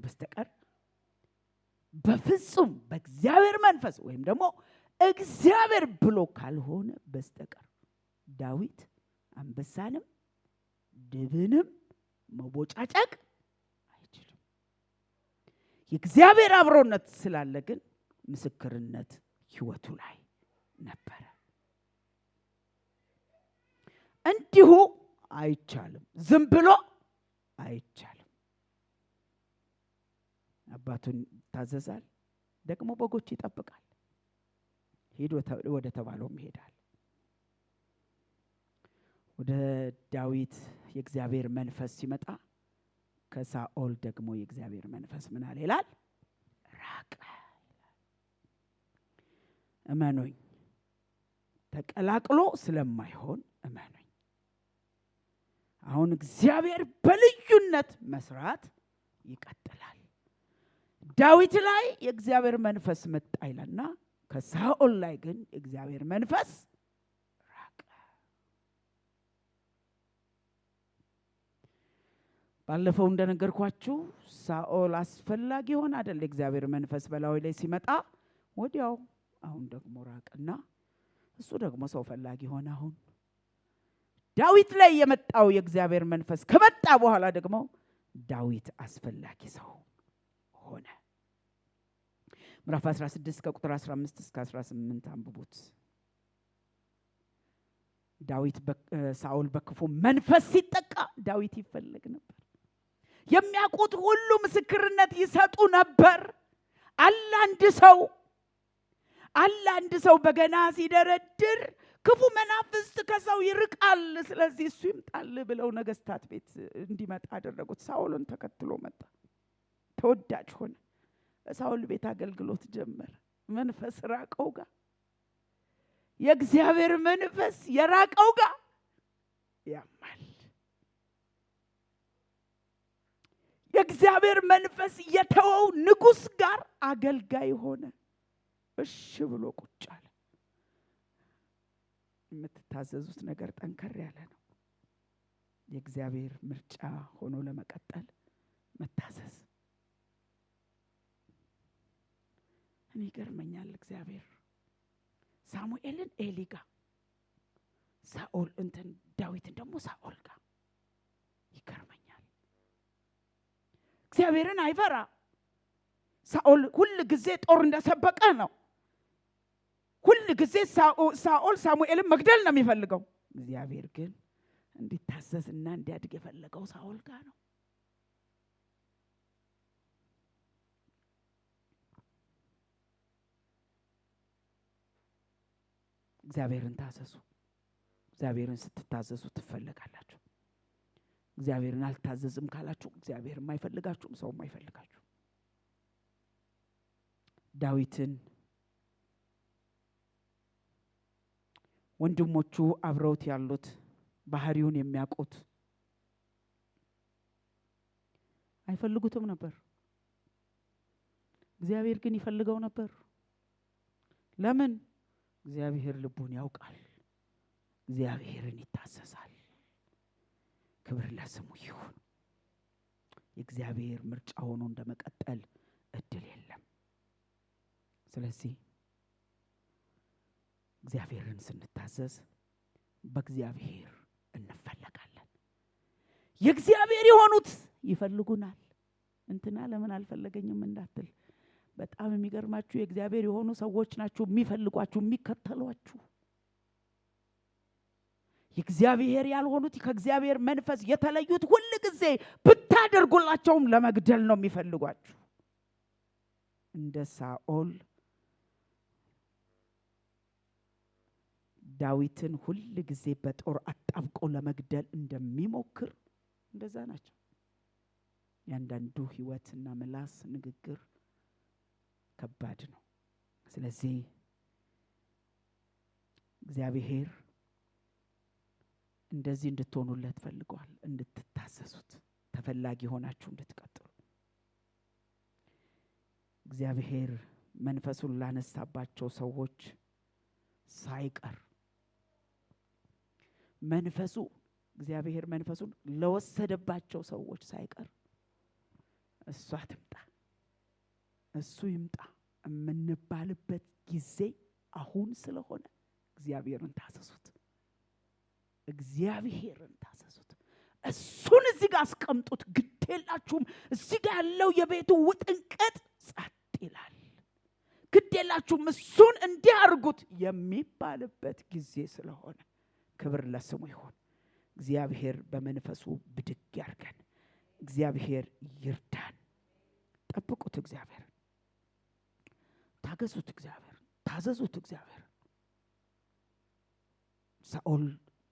በስተቀር በፍጹም በእግዚአብሔር መንፈስ ወይም ደግሞ እግዚአብሔር ብሎ ካልሆነ በስተቀር ዳዊት አንበሳንም ድብንም መቦጫጨቅ አይችልም። የእግዚአብሔር አብሮነት ስላለ ግን ምስክርነት ሕይወቱ ላይ ነበረ። እንዲሁ አይቻልም፣ ዝም ብሎ አይቻልም። አባቱን ታዘዛል፣ ደግሞ በጎች ይጠብቃል፣ ሄዶ ወደ ተባለው ይሄዳል። ወደ ዳዊት የእግዚአብሔር መንፈስ ሲመጣ ከሳኦል ደግሞ የእግዚአብሔር መንፈስ ምን አለ ይላል? ራቀ። እመኑኝ፣ ተቀላቅሎ ስለማይሆን እመኑኝ። አሁን እግዚአብሔር በልዩነት መስራት ይቀጥላል። ዳዊት ላይ የእግዚአብሔር መንፈስ መጣ ይላልና ከሳኦል ላይ ግን የእግዚአብሔር መንፈስ ራቀ። ባለፈው እንደነገርኳችሁ ሳኦል አስፈላጊ ሆነ አይደል? የእግዚአብሔር መንፈስ በላዩ ላይ ሲመጣ ወዲያው አሁን ደግሞ ራቀና እሱ ደግሞ ሰው ፈላጊ ሆነ። አሁን ዳዊት ላይ የመጣው የእግዚአብሔር መንፈስ ከመጣ በኋላ ደግሞ ዳዊት አስፈላጊ ሰው ሆነ። ምዕራፍ 16 ከቁጥር 15 እስከ 18 አንብቡት። ዳዊት ሳኦል በክፉ መንፈስ ሲጠቃ ዳዊት ይፈልግ ነበር። የሚያውቁት ሁሉ ምስክርነት ይሰጡ ነበር። አለ አንድ ሰው በገና ሲደረድር ክፉ መናፍስት ከሰው ይርቃል፣ ስለዚህ እሱ ይምጣል ብለው ነገስታት ቤት እንዲመጣ አደረጉት። ሳኦልን ተከትሎ መጣ፣ ተወዳጅ ሆነ። ሳኦል ቤት አገልግሎት ጀመረ። መንፈስ ራቀው ጋር የእግዚአብሔር መንፈስ የራቀው ጋር ያማል። የእግዚአብሔር መንፈስ የተወው ንጉስ ጋር አገልጋይ ሆነ። እሺ ብሎ ቁጭ አለ። የምትታዘዙት ነገር ጠንከር ያለ ነው። የእግዚአብሔር ምርጫ ሆኖ ለመቀጠል መታዘዝ። እኔ ይገርመኛል እግዚአብሔር ሳሙኤልን ኤሊ ጋር፣ ሳኦል ዳዊትን ደግሞ ሳኦል ጋር ይገርመኛል። እግዚአብሔርን አይፈራ። ሳኦል ሁሉ ጊዜ ጦር እንደሰበቀ ነው። ሁሉ ጊዜ ሳኦል ሳሙኤልን መግደል ነው የሚፈልገው። እግዚአብሔር ግን እንዲታዘዝና እንዲያድግ የፈለገው ሳኦል ጋር ነው። እግዚአብሔርን ታዘዙ። እግዚአብሔርን ስትታዘዙ ትፈልጋላችሁ። እግዚአብሔርን አልታዘዝም ካላችሁ እግዚአብሔር የማይፈልጋችሁም ሰው የማይፈልጋችሁ። ዳዊትን ወንድሞቹ አብረውት ያሉት ባህሪውን የሚያውቁት አይፈልጉትም ነበር። እግዚአብሔር ግን ይፈልገው ነበር። ለምን? እግዚአብሔር ልቡን ያውቃል። እግዚአብሔርን ይታዘዛል። ክብር ለስሙ ይሁን። የእግዚአብሔር ምርጫ ሆኖ እንደመቀጠል እድል የለም። ስለዚህ እግዚአብሔርን ስንታዘዝ በእግዚአብሔር እንፈለጋለን። የእግዚአብሔር የሆኑት ይፈልጉናል። እንትና ለምን አልፈለገኝም እንዳትል። በጣም የሚገርማችሁ የእግዚአብሔር የሆኑ ሰዎች ናቸው የሚፈልጓችሁ፣ የሚከተሏችሁ። የእግዚአብሔር ያልሆኑት ከእግዚአብሔር መንፈስ የተለዩት ሁሉ ጊዜ ብታደርጉላቸውም ለመግደል ነው የሚፈልጓችሁ። እንደ ሳኦል ዳዊትን ሁሉ ጊዜ በጦር አጣብቆ ለመግደል እንደሚሞክር እንደዛ ናቸው። ያንዳንዱ ህይወትና ምላስ ንግግር ከባድ ነው። ስለዚህ እግዚአብሔር እንደዚህ እንድትሆኑለት ፈልጓል። እንድትታዘዙት፣ ተፈላጊ ሆናችሁ እንድትቀጥሉ። እግዚአብሔር መንፈሱን ላነሳባቸው ሰዎች ሳይቀር እግዚአብሔር መንፈሱን ለወሰደባቸው ሰዎች ሳይቀር እሷ ትምጣ እሱ ይምጣ የምንባልበት ጊዜ አሁን ስለሆነ እግዚአብሔርን ታዘዙት። እግዚአብሔርን ታዘዙት። እሱን እዚህ ጋር አስቀምጡት። ግድ የላችሁም። እዚህ ጋር ያለው የቤቱ ውጥንቅጥ ጸጥ ይላል። ግድ የላችሁም። እሱን እንዲያርጉት የሚባልበት ጊዜ ስለሆነ ክብር ለስሙ ይሁን። እግዚአብሔር በመንፈሱ ብድግ ያርገን። እግዚአብሔር ይርዳን። ጠብቁት እግዚአብሔር። ታገዙት እግዚአብሔር። ታዘዙት እግዚአብሔር። ሳኦል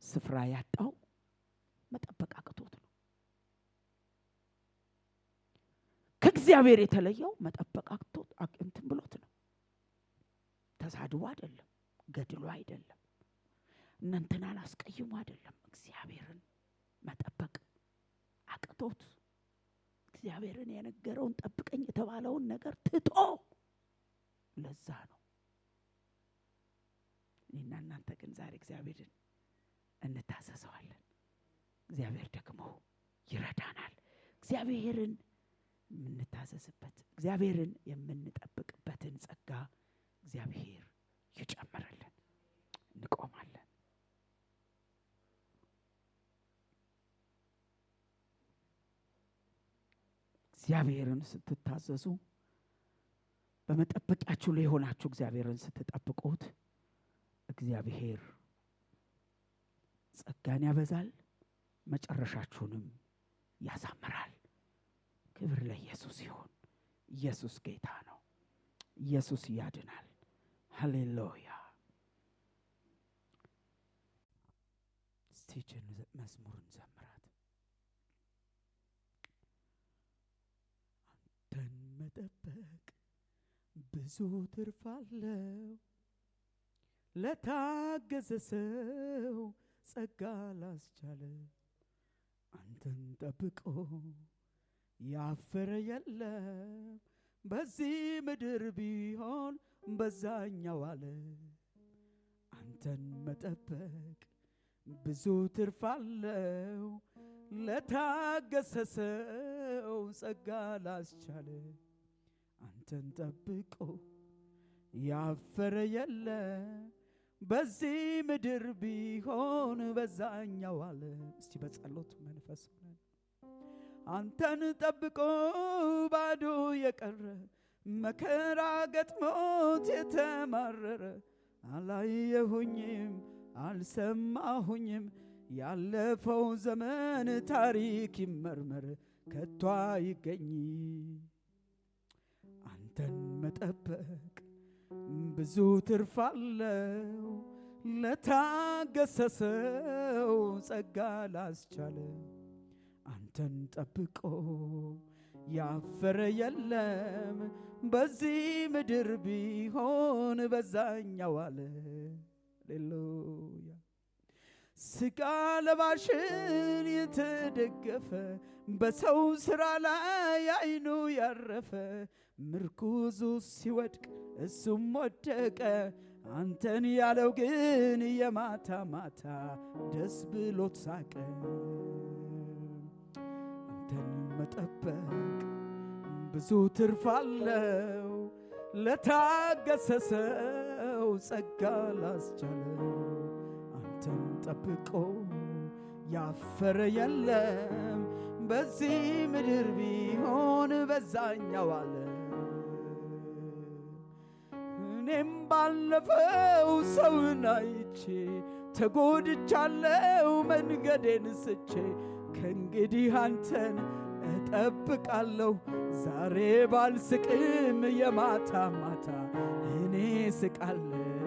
ስፍራ ያጣው መጠበቅ አቅቶት ነው። ከእግዚአብሔር የተለየው መጠበቅ አቅቶት እንትን ብሎት ነው። ተሳድቦ አይደለም፣ ገድሎ አይደለም፣ እናንተናን አስቀይሞ አይደለም። እግዚአብሔርን መጠበቅ አቅቶት እግዚአብሔርን የነገረውን ጠብቀኝ የተባለውን ነገር ትቶ ለዛ ነው። እኔና እናንተ ግን ዛሬ እግዚአብሔርን እንታዘዘዋለን። እግዚአብሔር ደግሞ ይረዳናል። እግዚአብሔርን የምንታዘዝበት፣ እግዚአብሔርን የምንጠብቅበትን ጸጋ እግዚአብሔር ይጨምርልን። እንቆማለን። እግዚአብሔርን ስትታዘዙ በመጠበቂያችሁ ላይ ሆናችሁ እግዚአብሔርን ስትጠብቁት እግዚአብሔር ጸጋን ያበዛል፣ መጨረሻችሁንም ያሳምራል። ክብር ለኢየሱስ ይሁን። ኢየሱስ ጌታ ነው። ኢየሱስ ያድናል። ሃሌሉያ። እስቲችን መዝሙርን ዘምራት። አንተን መጠበቅ ብዙ ትርፍ አለው፣ ለታገዘ ሰው ጸጋ ላስቻለ አንተን ጠብቆ ያፈረ የለም በዚህ ምድር ቢሆን በዛኛው ዓለም አንተን መጠበቅ ብዙ ትርፍ አለው ለታገሰ ሰው ጸጋ ላስቻለ አንተን ጠብቆ ያፈረ የለም በዚህ ምድር ቢሆን በዛኛው ዓለም እስቲ በጸሎት መንፈስ ሆነን አንተን ጠብቆ ባዶ የቀረ መከራ ገጥሞት የተማረረ አላየሁኝም አልሰማሁኝም ያለፈው ዘመን ታሪክ ይመርመር ከቶ አይገኝ አንተን መጠበቅ ብዙ ትርፍ አለው ለታገሰ ሰው ጸጋ ላስቻለ አንተን ጠብቆ ያፈረ የለም በዚህ ምድር ቢሆን በዛኛው ዓለም ሃሌሉያ ስጋ ለባሽን የተደገፈ በሰው ሥራ ላይ አይኑ ያረፈ ምርኩዙ ሲወድቅ እሱም ወደቀ አንተን ያለው ግን የማታ ማታ ደስ ብሎት ሳቀ አንተን መጠበቅ ብዙ ትርፍ አለው ለታገሰ ሰው ጸጋ ላስቻለው አንተን ጠብቆ ያፈረ የለም በዚህ ምድር ቢሆን በዛኛው ዓለም እኔም ባለፈው ሰውን አይቼ ተጎድቻለሁ መንገዴን ስቼ ከእንግዲህ አንተን እጠብቃለሁ ዛሬ ባልስቅም የማታ ማታ እኔ ስቃለሁ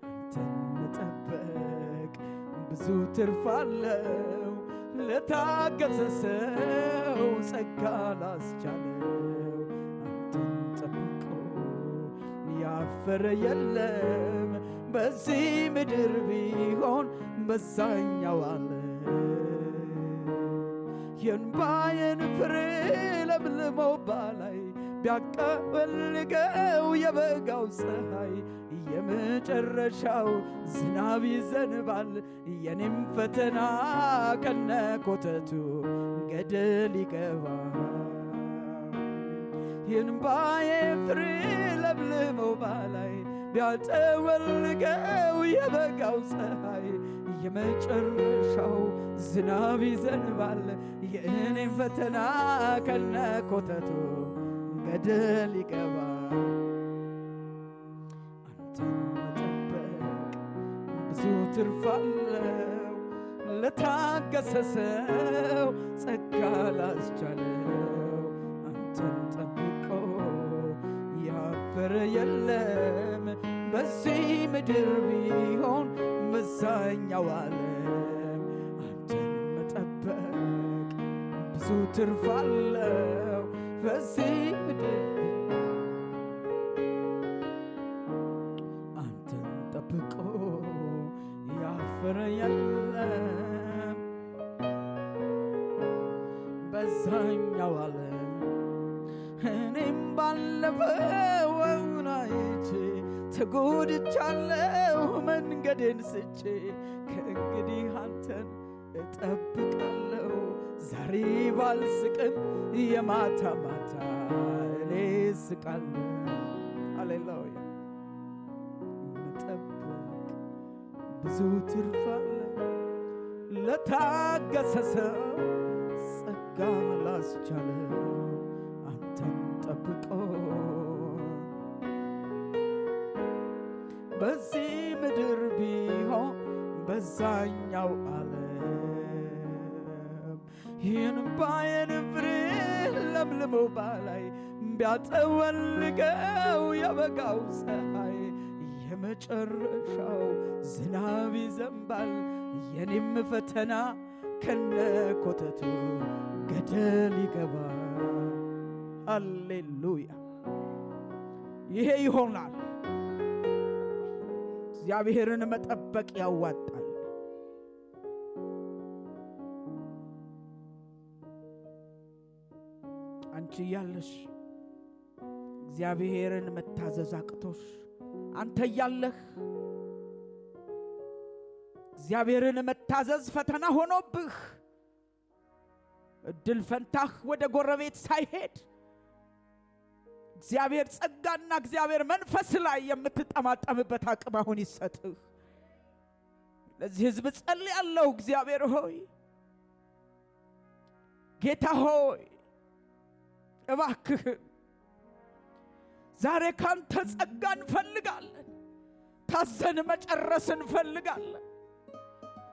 አንተን መጠበቅ ብዙ ትርፍ አለው ለታገሰ ሰው ጸጋ ላስቻለው አንተን ጠብቆ ያፈረ የለም በዚህ ምድር ቢሆን በዛኛው ዓለም የእንባዬን ፍሬ ለምልመው ባላይ ቢያቀበልገው የበጋው ፀሐይ የመጨረሻው ዝናብ ይዘንባል የኔም ፈተና ከነኮተቱ ገደል ይገባል የእንባዬን ፍሬ ለምልመው ባላይ ቢያጠወልገው የበጋው ፀሐይ የመጨረሻው ዝናብ ይዘንባል የእኔም ፈተና ከነኮተቱ ገደል ይገባል አንተን መጠበቅ ብዙ ትርፍ አለው ለታገሰ ሰው ጸጋ ላስቻለው አንተን ጠብቆ ያፈረ የለም በዚህ ምድር ቢሆን በዛኛው ዓለም አንተን መጠበቅ ብዙ ትርፍ አለው በዚህ ምድር አንተን ጠብቆ ያፈረ የለም በዛኛው ዓለም እኔም ባለፈው አይቼ ተጎድቻለሁ መንገዴን ስቼ ከእንግዲህ አንተን እጠብቃለሁ ዛሬ ባልስቅም የማታ ማታ እኔ ስቃለሁ ሃሌሉያ መጠበቅ ብዙ ትርፍ አለው ለታገሰ ሰው ጸጋ ላስቻለው አንተን ጠብቆ በዚህ ምድር ቢሆን በዛኛው ዓለም ይህን ባየን ፍሬ ለምልመው ባላይ ቢያጠወልገው የበጋው ፀሐይ የመጨረሻው ዝናብ ይዘንባል የኔም ፈተና ከነኮተቱ ገደል ይገባል ሃሌሉያ ይሄ ይሆናል እግዚአብሔርን መጠበቅ ያዋጣል። አንቺ ያለሽ እግዚአብሔርን መታዘዝ አቅቶሽ፣ አንተ ያለህ እግዚአብሔርን መታዘዝ ፈተና ሆኖብህ እድል ፈንታህ ወደ ጎረቤት ሳይሄድ እግዚአብሔር ጸጋና እግዚአብሔር መንፈስ ላይ የምትጠማጠምበት አቅም አሁን ይሰጥህ። ለዚህ ሕዝብ ጸልያለሁ። እግዚአብሔር ሆይ፣ ጌታ ሆይ እባክህ ዛሬ ካንተ ጸጋ እንፈልጋለን። ታዘን መጨረስ እንፈልጋለን።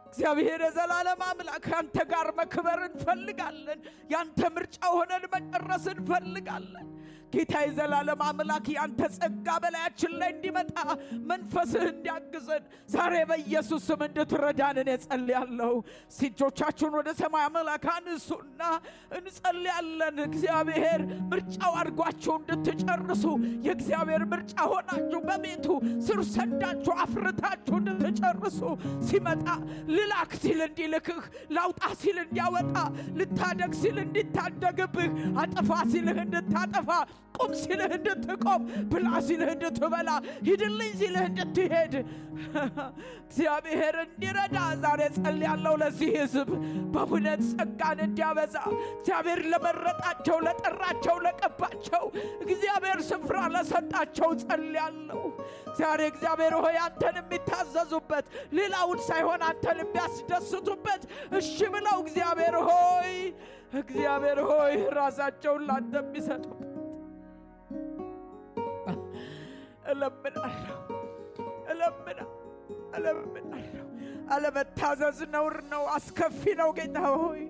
እግዚአብሔር የዘላለም አምላክ አንተ ጋር መክበር እንፈልጋለን። ያንተ ምርጫ ሆነን መጨረስ እንፈልጋለን። ጌታ የዘላለም አምላክ ያንተ ጸጋ በላያችን ላይ እንዲመጣ መንፈስህ እንዲያግዘን ዛሬ በኢየሱስ ስም እንድትረዳን እኔ ጸልያለሁ። እጆቻችሁን ወደ ሰማይ አምላክ አንሱና እንጸልያለን። እግዚአብሔር ምርጫው አድርጓችሁ እንድትጨርሱ፣ የእግዚአብሔር ምርጫ ሆናችሁ በቤቱ ስር ሰዳችሁ አፍርታችሁ እንድትጨርሱ፣ ሲመጣ ልላክ ሲል እንዲልክህ፣ ላውጣ ሲል እንዲያወጣ፣ ልታደግ ሲል እንዲታደግብህ፣ አጥፋ ሲልህ እንድታጠፋ፣ ቁም ሲልህ እንድትቆም፣ ብላ ሲልህ እንድትበላ፣ ሂድልኝ ሲልህ እንድትሄድ እግዚአብሔር እንዲረዳ ዛሬ ጸልያለሁ። ለዚህ ሕዝብ በእውነት ጸጋን እንዲያበዛ እግዚአብሔር ለመረጣቸው፣ ለጠራቸው፣ ለቀባቸው እግዚአብሔር ስፍራ ለሰጣቸው ጸልያለሁ። ዛሬ እግዚአብሔር ሆይ አንተን የሚታዘዙበት፣ ሌላውን ሳይሆን አንተን የሚያስደስቱበት፣ እሺ ብለው እግዚአብሔር ሆይ ራሳቸውን ላንተ የሚሰጡበት እለምናለሁ። አለመታዘዝ ነውር ነው፣ አስከፊ ነው። ጌታ ሆይ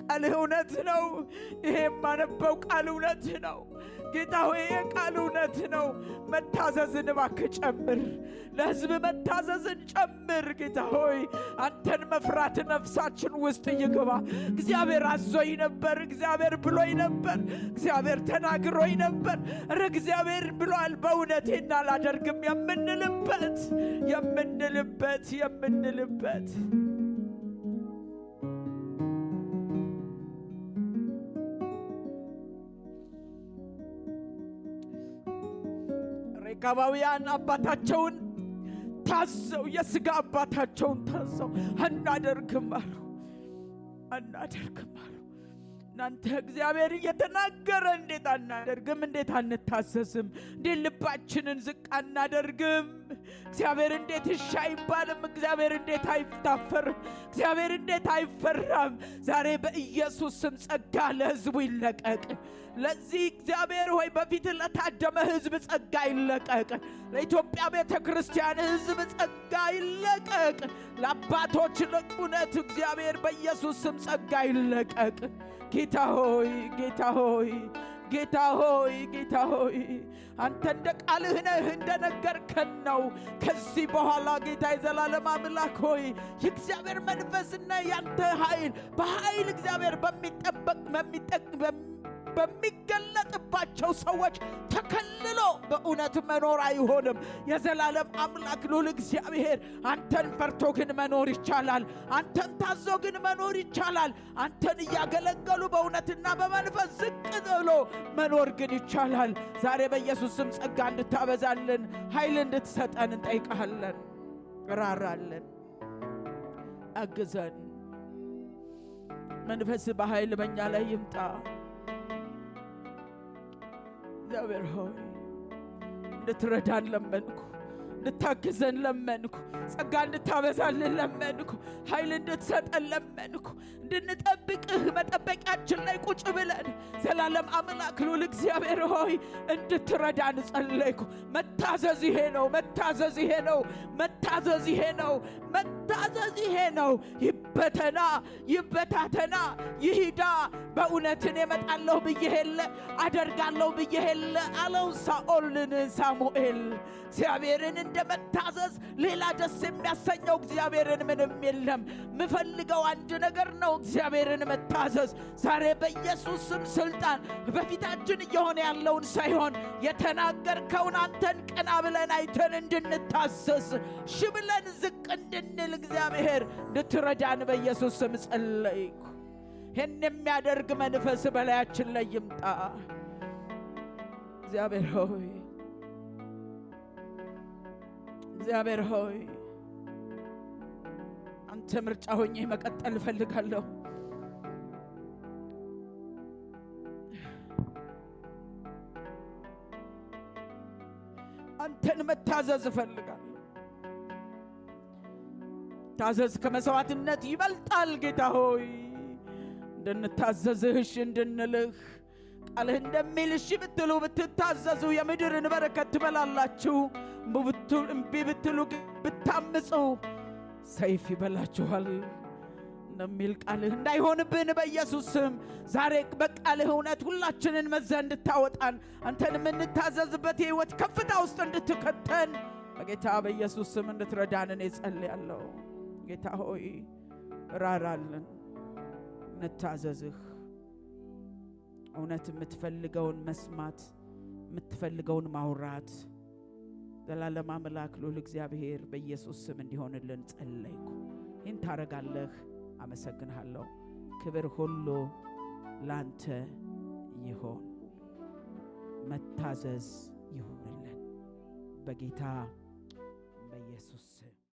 ቃልህ እውነት ነው። ይሄ የማነበው ቃል እውነት ነው። ጌታ ሆይ ቃል እውነት ነው። መታዘዝን እባክህ ጨምር፣ ለሕዝብ መታዘዝን ጨምር። ጌታ ሆይ አንተን መፍራት ነፍሳችን ውስጥ ይግባ። እግዚአብሔር አዞኝ ነበር፣ እግዚአብሔር ብሎኝ ነበር፣ እግዚአብሔር ተናግሮኝ ነበር፣ እግዚአብሔር ብሏል፣ በእውነቴና አላደርግም የምንልበት ሬካባውያን አባታቸውን ታዘው፣ የሥጋ አባታቸውን ታዘው አናደርግም አሉ። እናንተ እግዚአብሔር እየተናገረ እንዴት አናደርግም? እንዴት አንታዘዝም? እንዴት ልባችንን ዝቅ አናደርግም? እግዚአብሔር እንዴት እሺ አይባልም? እግዚአብሔር እንዴት አይታፈርም? እግዚአብሔር እንዴት አይፈራም? ዛሬ በኢየሱስ ስም ጸጋ ለሕዝቡ ይለቀቅ። ለዚህ እግዚአብሔር ሆይ በፊት ለታደመ ሕዝብ ጸጋ ይለቀቅ። ለኢትዮጵያ ቤተ ክርስቲያን ሕዝብ ጸጋ ይለቀቅ። ለአባቶች ለእውነት እግዚአብሔር በኢየሱስ ስም ጸጋ ይለቀቅ። ጌታ ሆይ አንተ እንደ ቃልህ ነህ፣ እንደነገርከን ነው። ከዚህ በኋላ ጌታ የዘላለም አምላክ ሆይ የእግዚአብሔር መንፈስና ያንተ ኃይል በኃይል እግዚአብሔር በሚገለጥባቸው ሰዎች ተከልሎ በእውነት መኖር አይሆንም። የዘላለም አምላክ ልዑል እግዚአብሔር አንተን ፈርቶ ግን መኖር ይቻላል። አንተን ታዞ ግን መኖር ይቻላል። አንተን እያገለገሉ በእውነትና በመንፈስ ዝቅ ብሎ መኖር ግን ይቻላል። ዛሬ በኢየሱስ ስም ጸጋ እንድታበዛልን፣ ኃይል እንድትሰጠን እንጠይቃለን። ራራለን፣ አግዘን። መንፈስ በኃይል በእኛ ላይ ይምጣ። እግዚአብሔር ሆይ እንድትረዳን ለመንኩ፣ እንድታግዘን ለመንኩ፣ ጸጋ እንድታበዛልን ለመንኩ፣ ኃይል እንድትሰጠን ለመንኩ። እንድንጠብቅህ መጠበቂያችን ላይ ቁጭ ብለን ዘላለም አምላክ ልዑል እግዚአብሔር ሆይ እንድትረዳን ጸለይኩ። መታዘዝ ይሄ ነው። ይበታተና ይሂዳ። በእውነትን የመጣለሁ ብዬሄለ አደርጋለሁ ብዬሄለ አለው ሳኦልን ሳሙኤል። እግዚአብሔርን እንደመታዘዝ ሌላ ደስ የሚያሰኘው እግዚአብሔርን ምንም የለም። ምፈልገው አንድ ነገር ነው፣ እግዚአብሔርን መታዘዝ። ዛሬ በኢየሱስ ስም ስልጣን በፊታችን እየሆነ ያለውን ሳይሆን የተናገርከውን አንተን ቀና ብለን አይተን እንድንታዘዝ ሽብለን ዝቅ እንድንል እግዚአብሔር እንድትረዳን በኢየሱስ ስም ጸለይኩ። ይህን የሚያደርግ መንፈስ በላያችን ላይ ይምጣ። እግዚአብሔር ሆይ እግዚአብሔር ሆይ አንተ ምርጫ ሆኜ መቀጠል እፈልጋለሁ። አንተን መታዘዝ እፈልጋለሁ። ታዘዝ ከመሥዋዕትነት ይበልጣል። ጌታ ሆይ እንድንታዘዝህ እሺ እንድንልህ ቃልህ እንደሚል እሺ ብትሉ ብትታዘዙ የምድርን በረከት ትበላላችሁ፣ እምቢ ብትሉ ብታምፁ ሰይፍ ይበላችኋል እንደሚል ቃልህ እንዳይሆንብን በኢየሱስ ስም ዛሬ በቃልህ እውነት ሁላችንን መዘህ እንድታወጣን አንተን የምንታዘዝበት የሕይወት ከፍታ ውስጥ እንድትከተን በጌታ በኢየሱስ ስም እንድትረዳን እኔ ጸልያለሁ። ጌታ ሆይ ራራልን፣ እንታዘዝህ። እውነት የምትፈልገውን መስማት የምትፈልገውን ማውራት ዘላለም አምላክ ልዑል እግዚአብሔር በኢየሱስ ስም እንዲሆንልን ጸለይኩ። ይህን ታረጋለህ። አመሰግንሃለሁ። ክብር ሁሉ ላንተ ይሆን። መታዘዝ ይሆንልን በጌታ በኢየሱስ ስም።